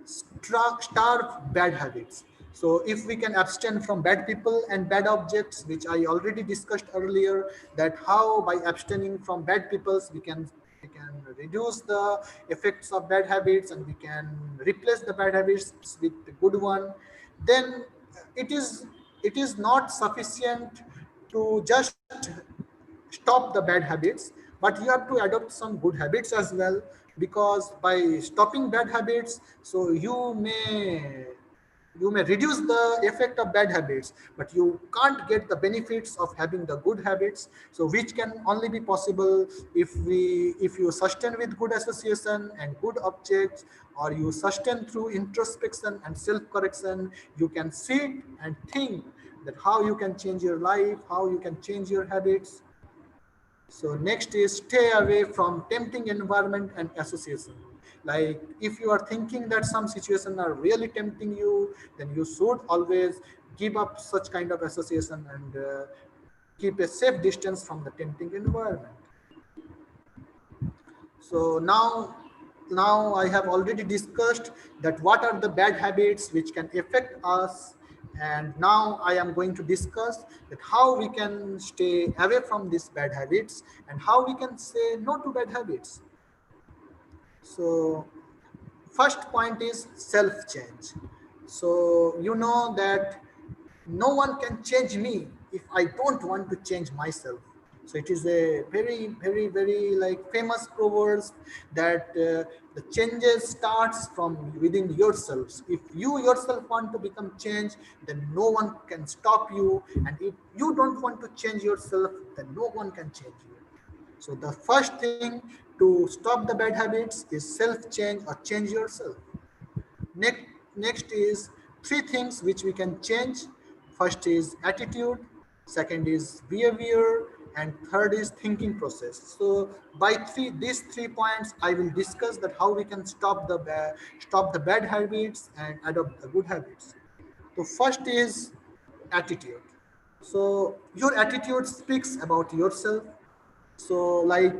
B: starve bad habits. So if we can abstain from bad people and bad objects, which I already discussed earlier, that how by abstaining from bad peoples we can reduce the effects of bad habits, and we can replace the bad habits with the good one. Then it is it is not sufficient to just stop the bad habits, but you have to adopt some good habits as well, because by stopping bad habits, so you may reduce the effect of bad habits, but you can't get the benefits of having the good habits, so which can only be possible if you sustain with good association and good objects, or you sustain through introspection and self correction. You can sit and think that how you can change your life, how you can change your habits. So next is stay away from tempting environment and association. Like if you are thinking that some situations are really tempting you, then you should always give up such kind of association, and keep a safe distance from the tempting environment. So now I have already discussed that what are the bad habits which can affect us, and now I am going to discuss that how we can stay away from these bad habits and how we can say no to bad habits. So first point is self change. So you know that no one can change me if I don't want to change myself. So it is a very very very like famous proverbs that the changes starts from within yourselves. If you yourself want to become change, then no one can stop you, and if you don't want to change yourself, then no one can change you. So the first thing to stop the bad habits is self change or change yourself. Next, next is three things which we can change. First is attitude, second is behavior, and third is thinking process. So by these 3 points, I will discuss that how we can stop the bad habits and adopt the good habits. So first is attitude. So your attitude speaks about yourself. So like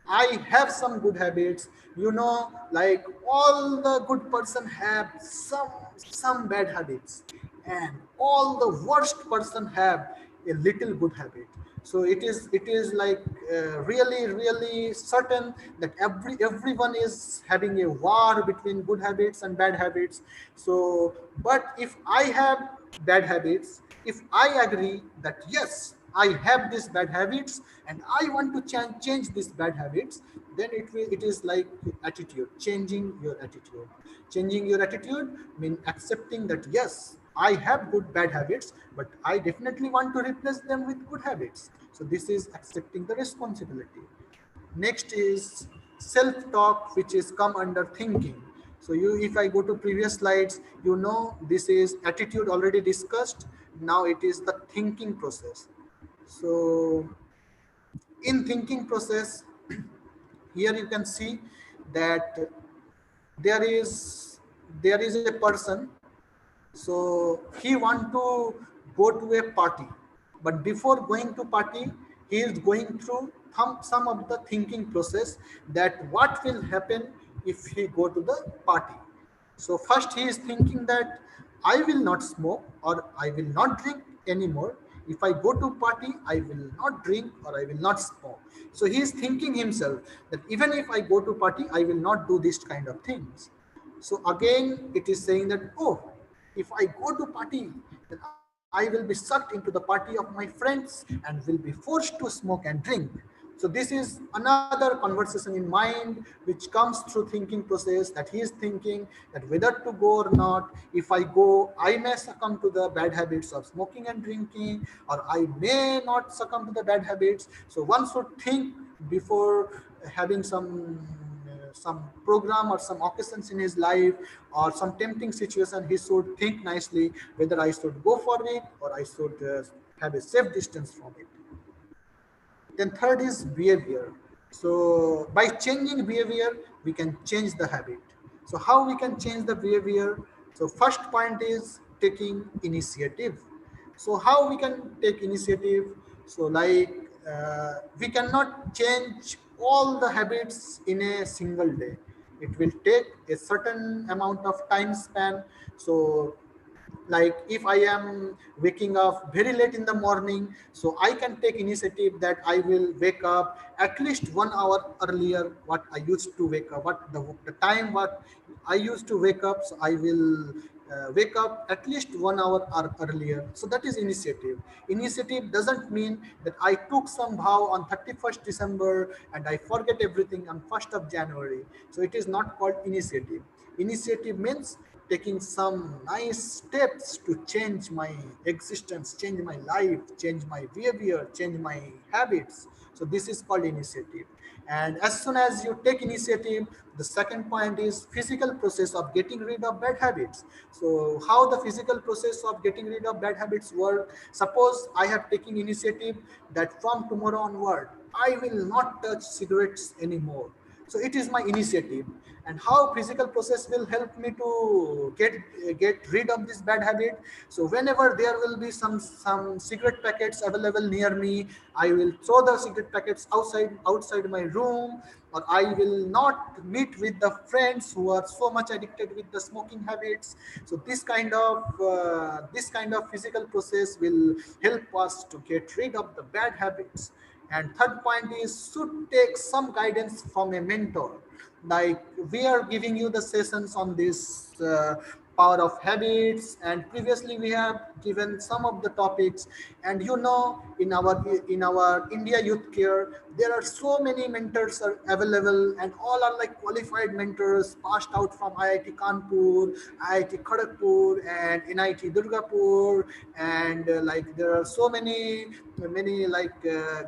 B: I have some good habits, like all the good person have some bad habits, and all the worst person have a little good habit. So it is like really really certain that everyone is having a war between good habits and bad habits. So but if I have bad habits, if I agree that yes, I have these bad habits and I want to change these bad habits, then it is like attitude, changing your attitude mean accepting that yes, I have good bad habits, but I definitely want to replace them with good habits. So this is accepting the responsibility. Next is self talk, which is come under thinking. So you if I go to previous slides, this is attitude already discussed. Now it is the thinking process. So in thinking process, here you can see that there is there is a person. So he want to go to a party, but before going to party, he is going through some of the thinking process that what will happen if he go to the party. So first he is thinking that I will not smoke or I will not drink anymore. If I go to party, I will not drink or I will not smoke. So he is thinking himself that even if I go to party, I will not do this kind of things. So again, it is saying that, oh, if I go to party, then I will be sucked into the party of my friends and will be forced to smoke and drink. So this is another conversation in mind which comes through thinking process, that he is thinking that whether to go or not. If I go, I may succumb to the bad habits of smoking and drinking, or I may not succumb to the bad habits. So one should think before having some program or some occasions in his life or some tempting situation. He should think nicely whether I should go for it or I should have a safe distance from it. Then third is behavior. So by changing behavior, we can change the habit. So how we can change the behavior? So first point is taking initiative. So how we can take initiative? So like we cannot change all the habits in a single day. It will take a certain amount of time span. So like if I am waking up very late in the morning, so I can take initiative that I will wake up at least 1 hour earlier what I used to wake up, what the time what I used to wake up. So I will wake up at least 1 hour earlier. So that is initiative. Initiative doesn't mean that I took some vow on 31st December and I forget everything on 1st of January. So it is not called initiative. Initiative means taking some nice steps to change my existence, change my life, change my behavior, change my habits. So this is called initiative. And as soon as you take initiative, the second point is physical process of getting rid of bad habits. So how the physical process of getting rid of bad habits work? Suppose I have taken initiative that from tomorrow onward, I will not touch cigarettes anymore. So it is my initiative. And how physical process will help me to get rid of this bad habit? So whenever there will be some cigarette packets available near me, I will throw the cigarette packets outside my room, or I will not meet with the friends who are so much addicted with the smoking habits. So this kind of physical process will help us to get rid of the bad habits. And third point is should take some guidance from a mentor. Like we are giving you the sessions on this power of habits, and previously we have given some of the topics. And in our India Youth Care, there are so many mentors are available, and all are like qualified mentors passed out from IIT Kanpur, IIT Kharagpur, and NIT Durgapur. And like there are so many like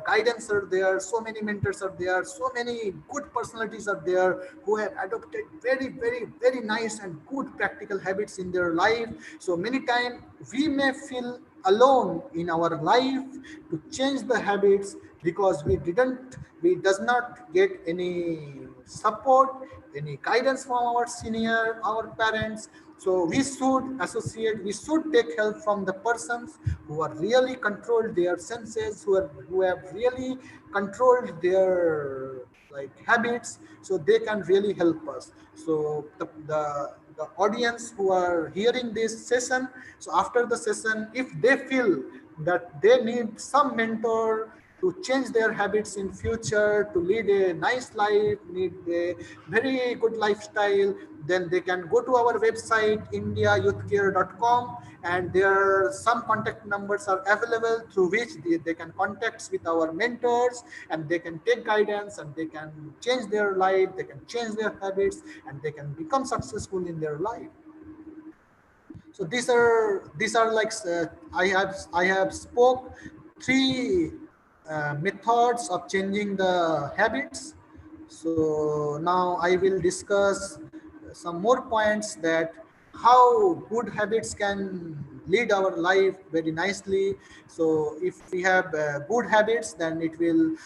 B: guidance are there, so many mentors are there, so many good personalities are there who have adopted very very very nice and good practical habits in their life. So many times we may feel alone in our life to change the habits because we does not get any support, any guidance from our senior, our parents. So we should take help from the persons who are really controlled their senses, who have really controlled their like habits, so they can really help us. So the audience who are hearing this session, so after the session, if they feel that they need some mentor to change their habits in future, to lead a nice life, need a very good lifestyle, then they can go to our website indiayouthcare.com, and there are some contact numbers are available through which they can contact with our mentors, and they can take guidance, and they can change their life, they can change their habits, and they can become successful in their life. So these are like I have spoke three methods of changing the habits. So now I will discuss some more points that how good habits can lead our life very nicely. So if we have good habits, then it will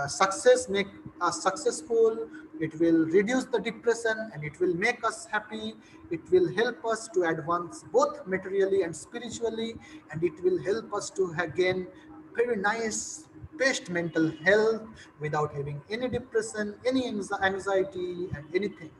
B: success make us successful. It will reduce the depression and it will make us happy. It will help us to advance both materially and spiritually, and it will help us to gain very nice best mental health without having any depression, any anxiety, and anything.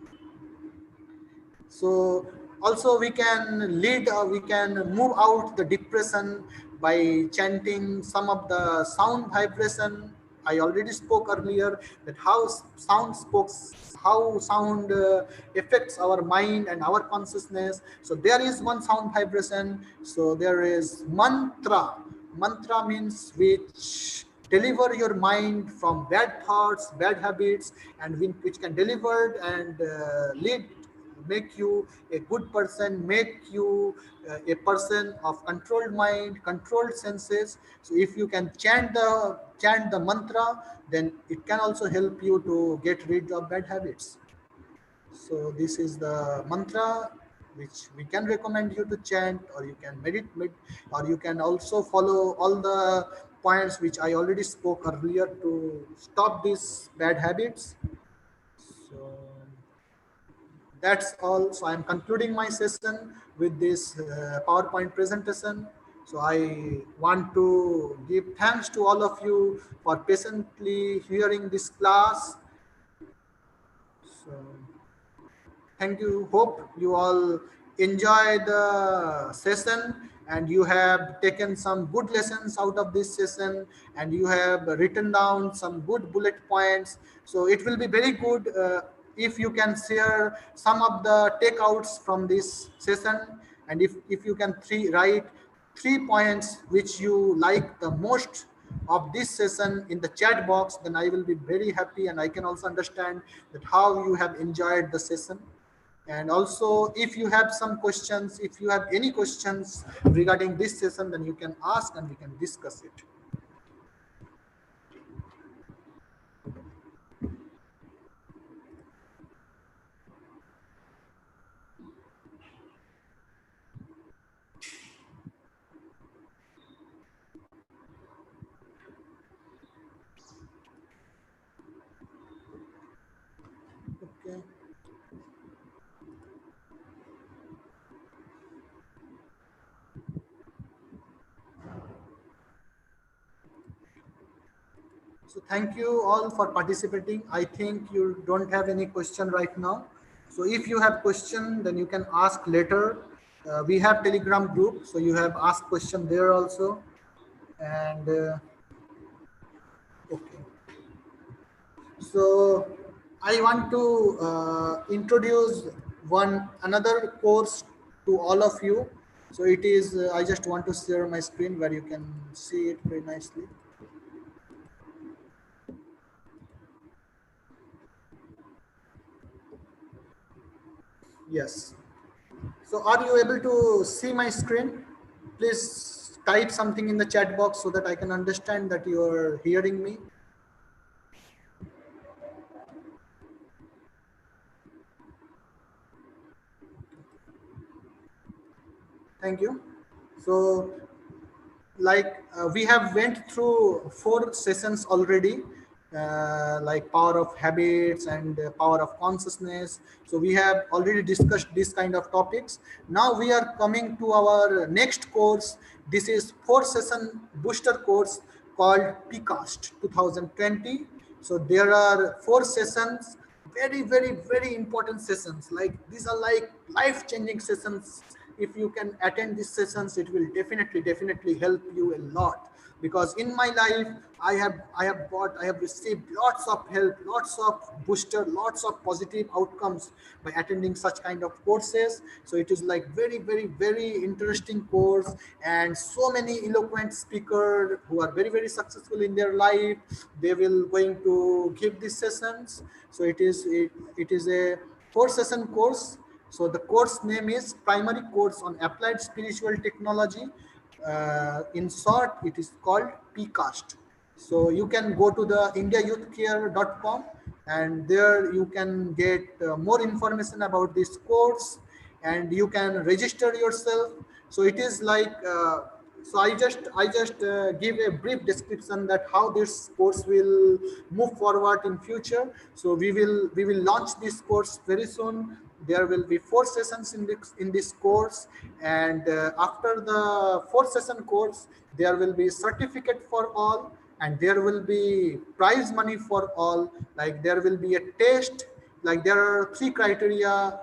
B: So Also, we can lead, we can move out the depression by chanting some of the sound vibration. I already spoke earlier that how sound spokes, how sound affects our mind and our consciousness. So there is one sound vibration. So there is mantra. Mantra means which deliver your mind from bad thoughts, bad habits, and which can deliver and lead, make you a good person, make you a person of controlled mind, controlled senses. So if you can chant the mantra, then it can also help you to get rid of bad habits. So this is the mantra which we can recommend you to chant, or you can meditate, or you can also follow all the points which I already spoke earlier to stop these bad habits. So that's all. So I'm concluding my session with this PowerPoint presentation. So I want to give thanks to all of you for patiently hearing this class. So thank you. Hope you all enjoy the session and you have taken some good lessons out of this session, and you have written down some good bullet points. So it will be very good if you can share some of the takeouts from this session, and if you can write 3 points which you like the most of this session in the chat box, then I will be very happy, and I can also understand that how you have enjoyed the session. And also, if you have some questions, if you have any questions regarding this session, then you can ask and we can discuss it. Okay. So thank you all for participating. I think you don't have any question right now. So if you have question, then you can ask later. We have Telegram group, so you have asked question there also. And okay. So I want to introduce one another course to all of you. So it is, I just want to share my screen where you can see it very nicely. Yes. So are you able to see my screen? Please type something in the chat box so that I can understand that you are hearing me. Thank you. So like we have went through 4 sessions already, like power of habits and power of consciousness. So we have already discussed this kind of topics. Now we are coming to our next course. This is 4 session booster course called PCAST 2020. So there are 4 sessions, very very important sessions. Like these are like life changing sessions. If you can attend these sessions, it will definitely help you a lot, because in my life I have received lots of help, lots of booster, lots of positive outcomes by attending such kind of courses. So it is like very interesting course, and so many eloquent speakers who are very successful in their life, they will going to give these sessions. So it is a 4 session course. So the course name is Primary Course on Applied Spiritual Technology. In short, it is called PCAST. So you can go to the indiayouthcare.com, and there you can get more information about this course, and you can register yourself. So it is like so I just give a brief description that how this course will move forward in future. So we will launch this course very soon. There will be 4 sessions in this course, and after the 4 session course, there will be certificate for all, and there will be prize money for all. Like there will be a test. Like there are 3 criteria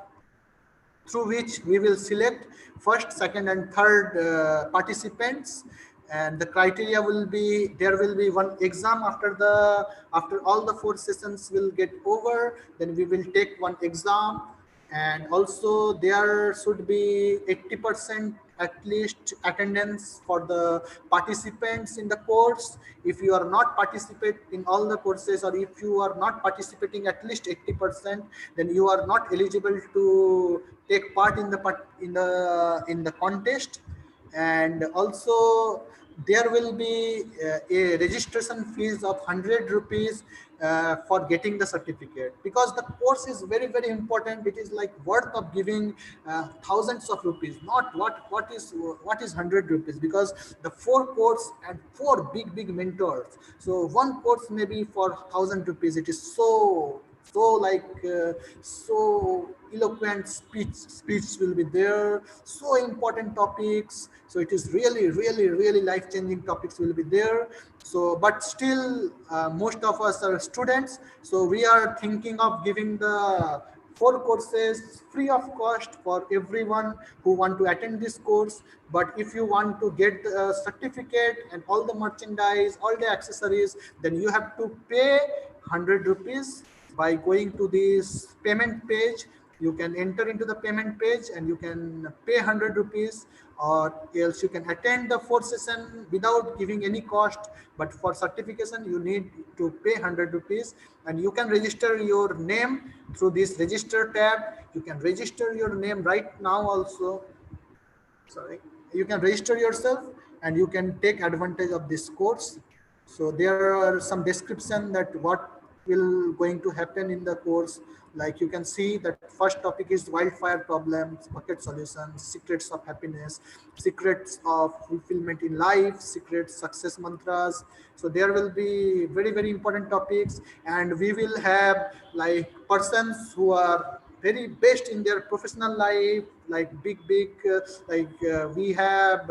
B: through which we will select first, second, and third participants. And the criteria will be, there will be one exam after all the 4 sessions will get over, then we will take one exam. And also there should be 80% at least attendance for the participants in the course. If you are not participate in all the courses, or if you are not participating at least 80%, then you are not eligible to take part in the contest. And also there will be a registration fees of 100 rupees for getting the certificate, because the course is very, very important. It is like worth of giving thousands of rupees, not what is 100 rupees, because the 4 course and 4 big mentors. So one course may be for 1,000 rupees. It is so so eloquent speech will be there, so important topics. So it is really life-changing topics will be there. So but still most of us are students, so we are thinking of giving the 4 courses free of cost for everyone who want to attend this course. But if you want to get the certificate and all the merchandise, all the accessories, then you have to pay 100 rupees by going to this payment page. You can enter into the payment page and you can pay 100 rupees, or else you can attend the 4 session without giving any cost. But for certification you need to pay 100 rupees, and you can register your name through this register tab. You can register your name right now also. Sorry, you can register yourself and you can take advantage of this course. So there are some description that what will going to happen in the course. Like you can see that first topic is wildfire problems, bucket solutions, secrets of happiness, secrets of fulfillment in life, secrets success mantras. So there will be very important topics, and we will have like persons who are very best in their professional life, like big we have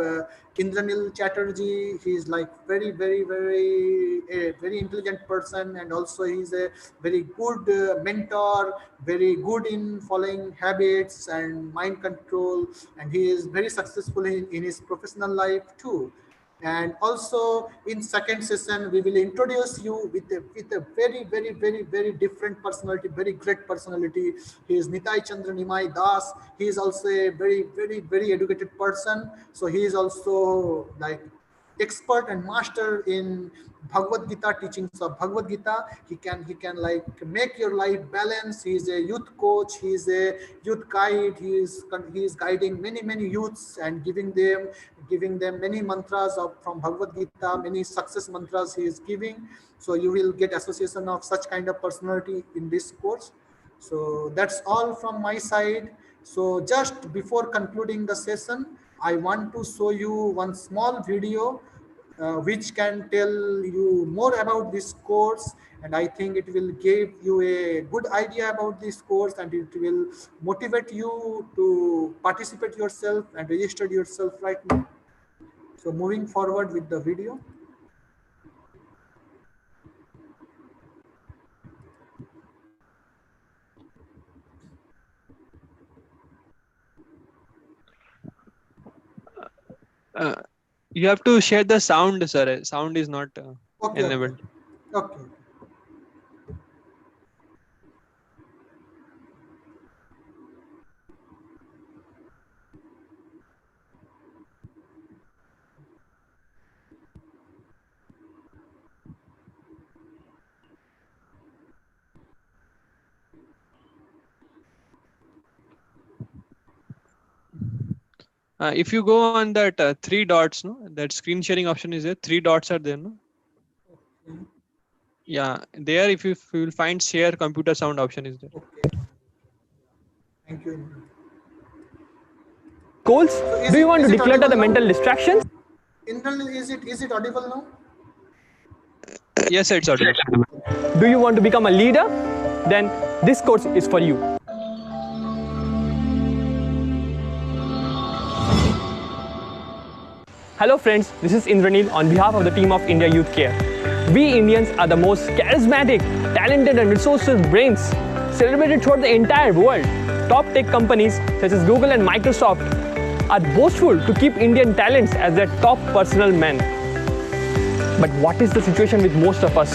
B: Indranil Chatterjee. He is like very intelligent person, and also he's a very good mentor, very good in following habits and mind control, and he is very successful in his professional life too. And also in second session we will introduce you with a very different personality, very great personality. He is Nitai Chandra Nimai Das. He is also a very educated person, so he is also like expert and master in Bhagavad-Gita, teachings of Bhagavad-Gita. He can like make your life balance. He is a youth coach, he is a youth guide. He is guiding many youths and giving them many mantras from Bhagavad-Gita, many success mantras he is giving. So you will get association of such kind of personality in this course. So that's all from my side. So just before concluding the session, I want to show you one small video which can tell you more about this course, and I think it will give you a good idea about this course, and it will motivate you to participate yourself and register yourself right now. So moving forward with the video.
A: You have to share the sound, sir. Sound is not enabled.
B: Okay.
A: If you go on that 3 dots, no, that screen sharing option is there. 3 dots are there, no?
B: Okay.
A: Yeah, there if you will find share computer sound option is there.
B: Okay. Thank you.
C: Goals?
B: So
C: Do you want to declutter the mental distractions?
B: Internally, is it audible now?
A: Yes, it's audible.
C: Do you want to become a leader? Then this course is for you. Hello friends, this is Indranil on behalf of the team of India Youth Care. We Indians are the most charismatic, talented and resourceful brains celebrated throughout the entire world. top tech companies such as Google and Microsoft are boastful to keep Indian talents as their top personal men. But what is the situation with most of us?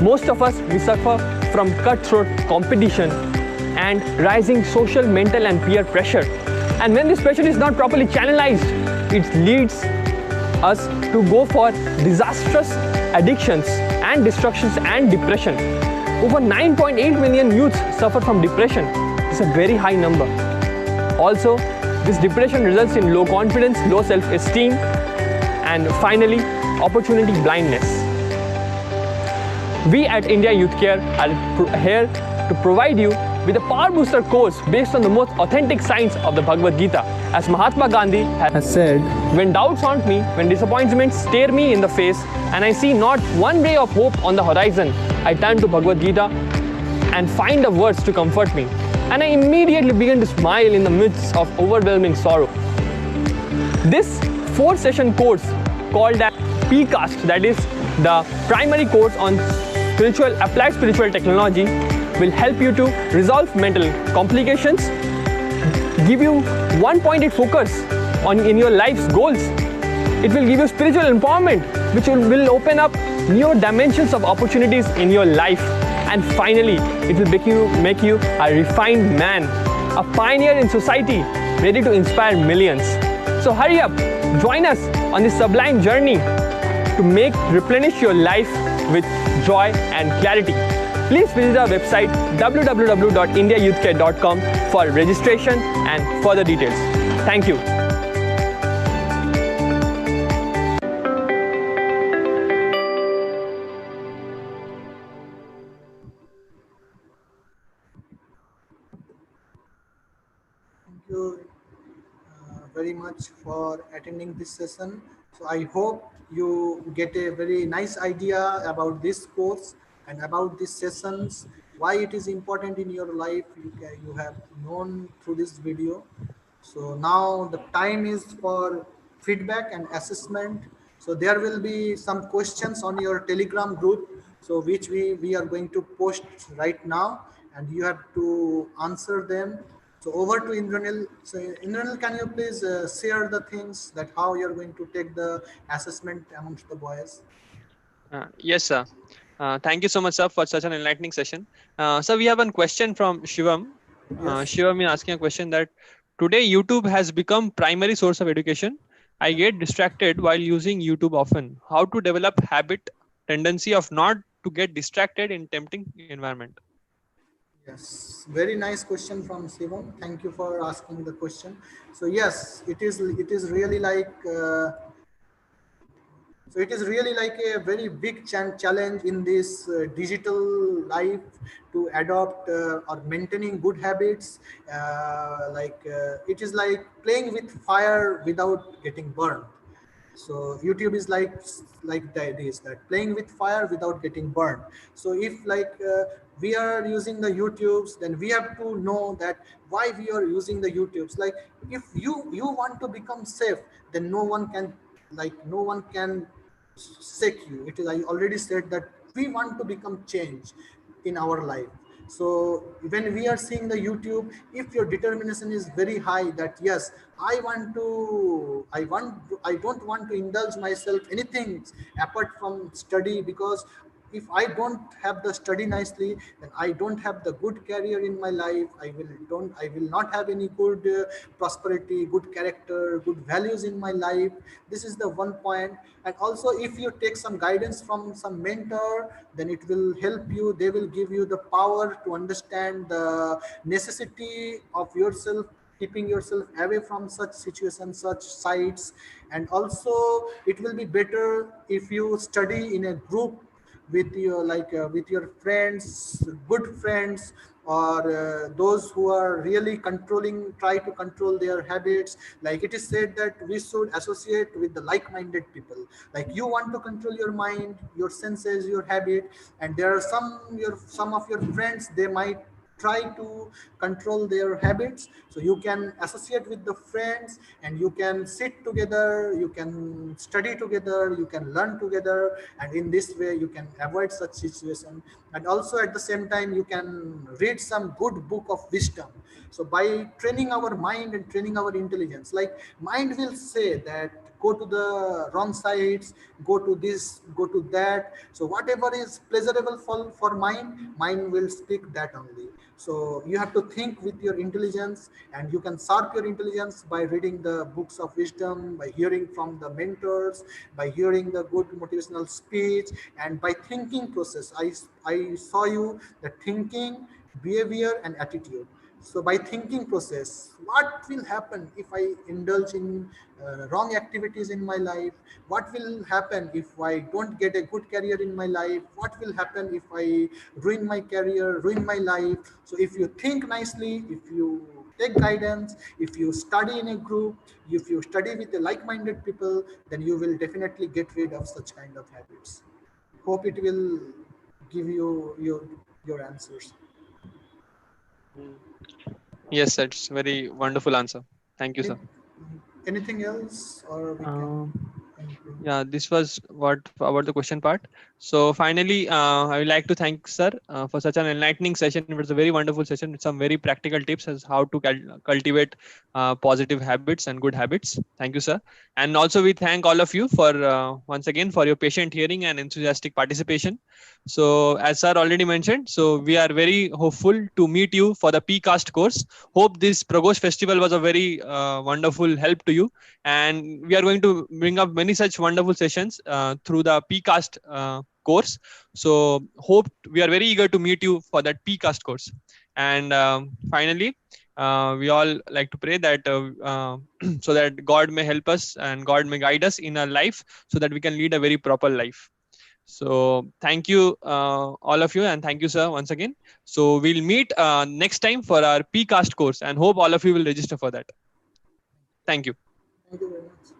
C: Most of us, we suffer from cutthroat competition and rising social, mental and peer pressure. And when this pressure is not properly channelized, it leads us to go for disastrous addictions and destructions and depression. Over 9.8 million youths suffer from depression. It's a very high number. Also, this depression results in low confidence, low self-esteem, and finally, opportunity blindness. We at India Youth Care are here to provide you with a power booster course based on the most authentic science of the Bhagavad-Gita. As Mahatma Gandhi has said, when doubts haunt me, when disappointments stare me in the face, and I see not one ray of hope on the horizon, I turn to Bhagavad-Gita and find the words to comfort me. And I immediately begin to smile in the midst of overwhelming sorrow. This 4-session course called as PCAST, that is the primary course on applied spiritual technology, will help you to resolve mental complications, give you one-pointed focus in your life's goals. It will give you spiritual empowerment, which will open up new dimensions of opportunities in your life. And finally, it will make you a refined man, a pioneer in society, ready to inspire millions. So hurry up, join us on this sublime journey to replenish your life with joy and clarity. Please visit our website www.indiayouthcare.com for registration and further details. Thank you.
B: Thank you very much for attending this session. So I hope you get a very nice idea about this course and about these sessions, why it is important in your life. You have known through this video. So now the time is for feedback and assessment. So there will be some questions on your Telegram group, so which we are going to post right now, and you have to answer them. So over to Indranil. So Indranil, can you please share the things that how you're going to take the assessment amongst the boys?
A: Yes, sir. Thank you so much, sir, for such an enlightening session. So we have one question from Shivam.
B: Yes.
A: Shivam is asking a question that today YouTube has become primary source of education. I get distracted while using YouTube often. How to develop habit tendency of not to get distracted in tempting environment?
B: Yes, very nice question from Shivam. Thank you for asking the question. So yes, it is really like it is really like a very big challenge in this digital life to adopt or maintaining good habits. It is like playing with fire without getting burned. So YouTube is like that, is that playing with fire without getting burned. So if we are using the YouTubes, then we have to know that why we are using the YouTubes. Like if you want to become safe, then no one can sick you. It is, I already said that we want to become change in our life. So when we are seeing the YouTube, if your determination is very high, that yes, I don't want to indulge myself anything apart from study, because if I don't have the study nicely, then I don't have the good career in my life. I will not have any good prosperity, good character, good values in my life. This is the one point. And also, if you take some guidance from some mentor, then it will help you. They will give you the power to understand the necessity of yourself, keeping yourself away from such situations, such sites. And also, it will be better if you study in a group with your friends, good friends, or those who are really try to control their habits. Like it is said that we should associate with the like-minded people. Like you want to control your mind, your senses, your habit, and there are some of your friends, they might try to control their habits. So you can associate with the friends, and you can sit together, you can study together, you can learn together, and in this way you can avoid such situation. And also at the same time you can read some good book of wisdom. So by training our mind and training our intelligence, like mind will say that go to the wrong sides, go to this, go to that. So whatever is pleasurable for mind will speak that only. So you have to think with your intelligence, and you can sharp your intelligence by reading the books of wisdom, by hearing from the mentors, by hearing the good motivational speech, and by thinking process. I saw you the thinking, behavior, and attitude. So by thinking process, what will happen if I indulge in wrong activities in my life? What will happen if I don't get a good career in my life? What will happen if I ruin my career, ruin my life? So if you think nicely, if you take guidance, if you study in a group, if you study with the like-minded people, then you will definitely get rid of such kind of habits. Hope it will give you your answers.
A: Yes, that's very wonderful answer. Thank you,
B: Any,
A: sir.
B: anything else, or we can
A: Um,
B: conclude?
A: Yeah, this was what about the question part. So finally, I would like to thank sir for such an enlightening session. It was a very wonderful session with some very practical tips as how to cultivate positive habits and good habits. Thank you, sir. And also we thank all of you for once again for your patient hearing and enthusiastic participation. So as sir already mentioned, so we are very hopeful to meet you for the PCAST course. Hope this Pragosh festival was a very wonderful help to you, and we are going to bring up many such wonderful sessions through the PCAST course. So hope we are very eager to meet you for that PCAST course. And finally, we all like to pray that so that God may help us and God may guide us in our life so that we can lead a very proper life. So thank you all of you, and thank you sir once again. So we'll meet next time for our PCAST course, and hope all of you will register for that. Thank you.
B: Thank you very much.